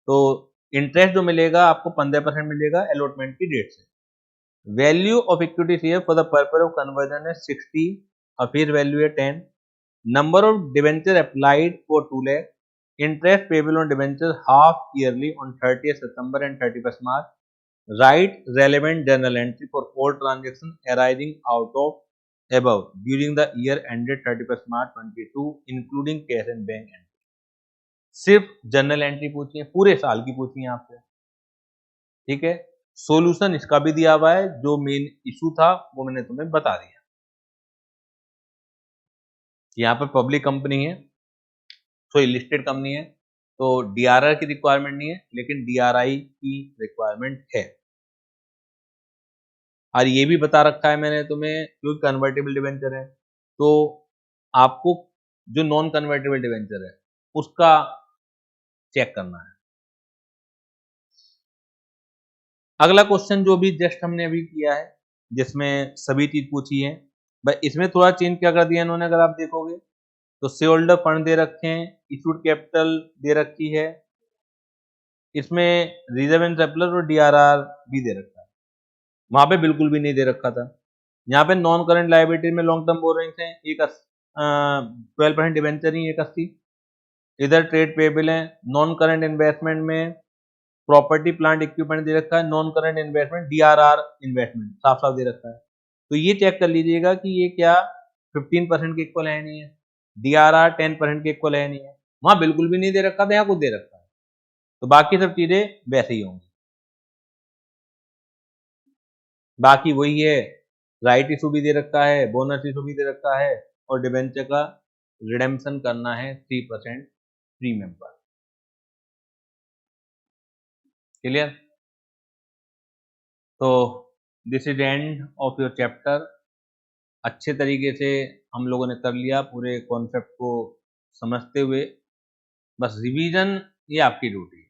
तो इंटरेस्ट जो मिलेगा आपको 15% मिलेगा अलॉटमेंट की डेट से। Value of equity share for the purpose of conversion है 60 और फेस वैल्यू है 10। Number of debenture applied for 2 lakh. Interest payable on debenture half yearly on 30th September and 31st March. Write relevant journal entry for all transactions arising out of above during the year ended 31st March 22, including cash and bank entry. सिर्फ journal entry पूछी है, पूरे साल की पूछी है आपसे, ठीक है। सॉल्यूशन इसका भी दिया हुआ है, जो मेन इशू था वो मैंने तुम्हें बता दिया। यहाँ पर पब्लिक कंपनी है, तो लिस्टेड कंपनी है, तो डीआरआर की रिक्वायरमेंट नहीं है, लेकिन डीआरआई की रिक्वायरमेंट है। और ये भी बता रखा है मैंने तुम्हें, क्योंकि कन्वर्टेबल डिवेंचर है तो आपको जो नॉन कन्वर्टेबल डिवेंचर है उसका चेक करना है। अगला क्वेश्चन जो भी जस्ट हमने अभी किया है, जिसमें सभी चीज पूछी है, भाई इसमें थोड़ा चेंज क्या कर दिया इन्होंने, अगर आप देखोगे तो शेयर होल्डर फंड दे रखे हैं, इशूड कैपिटल दे रखी है, इसमें रिजर्व एंड सरप्लस और डीआरआर भी दे रखा है, वहां पे बिल्कुल भी नहीं दे रखा था। यहाँ पे नॉन करंट लायबिलिटी में लॉन्ग टर्म बोरोइंग्स हैं, एक 12% डिवेंचर ही 81। इधर ट्रेड पेबल है। नॉन करंट इन्वेस्टमेंट में प्रॉपर्टी प्लांट इक्विपमेंट दे रखा है, non current investment DRR investment साफ साफ दे रखा है। तो ये चेक कर लीजिएगा कि ये क्या 15% के इक्वल है नहीं है, डीआरआर 10% के इक्वल है नहीं है, वहां बिल्कुल भी नहीं दे रखा था, यहाँ कुछ दे रखा है। तो बाकी सब चीजें वैसे ही होंगी। बाकी वही है, राइट इशू भी दे रखा है, बोनस इशू भी दे रखा है, और डिबेंचर का रिडेम्पशन करना है 3% प्रीमियम पर। क्लियर? तो this is end of your chapter. अच्छे तरीके से हम लोगों ने कर लिया, पूरे कॉन्सेप्ट को समझते हुए बस रिवीजन ये आपकी ड्यूटी है।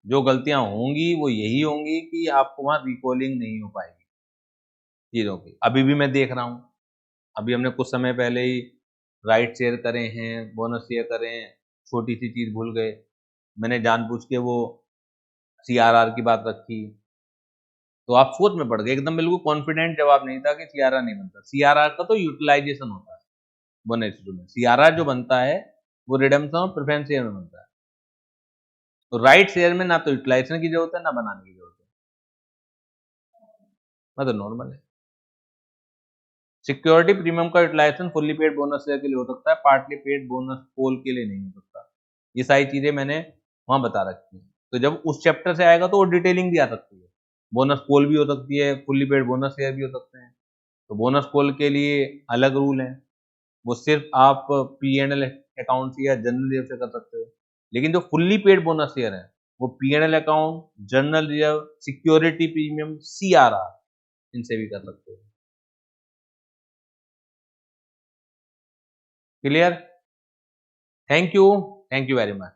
जो गलतियां होंगी वो यही होंगी कि आपको वहां रिकॉलिंग नहीं हो पाएगी चीजों की। अभी भी मैं देख रहा हूँ, अभी हमने कुछ समय पहले ही राइट शेयर करे हैं, बोनस शेयर करे हैं, छोटी सी चीज भूल गए, मैंने जानबूझ के वो सीआरआर की बात रखी, तो आप सोच में पड़ गए एकदम। बिल्कुल कॉन्फिडेंट जवाब नहीं था कि सीआरआर नहीं बनता। सीआरआर का तो यूटिलाइजेशन होता है बोनस में, सीआरआर जो बनता है वो रिडेम्पशन और प्रेफरेंस शेयर में बनता है। तो राइट शेयर में ना तो यूटिलाइजेशन की जरूरत है ना बनाने की जरूरत है, मतलब नॉर्मल है। सिक्योरिटी प्रीमियम का utilization fully paid bonus share के लिए हो सकता है, पार्टली पेड बोनस कॉल के लिए नहीं हो सकता। ये सारी चीजें मैंने वहां बता रखी है। तो जब उस चैप्टर से आएगा तो वो डिटेलिंग भी आ सकती है, बोनस कॉल भी हो सकती है, फुल्ली पेड बोनस शेयर भी हो सकते हैं। तो बोनस कॉल के लिए अलग रूल है, वो सिर्फ आप P&L अकाउंट से या जनरल रिजर्व से कर सकते हो। लेकिन जो फुल्ली पेड बोनस शेयर है वो P&L account, general reserve, security premium, CRR इनसे भी कर सकते हो। Clear? Thank you very much.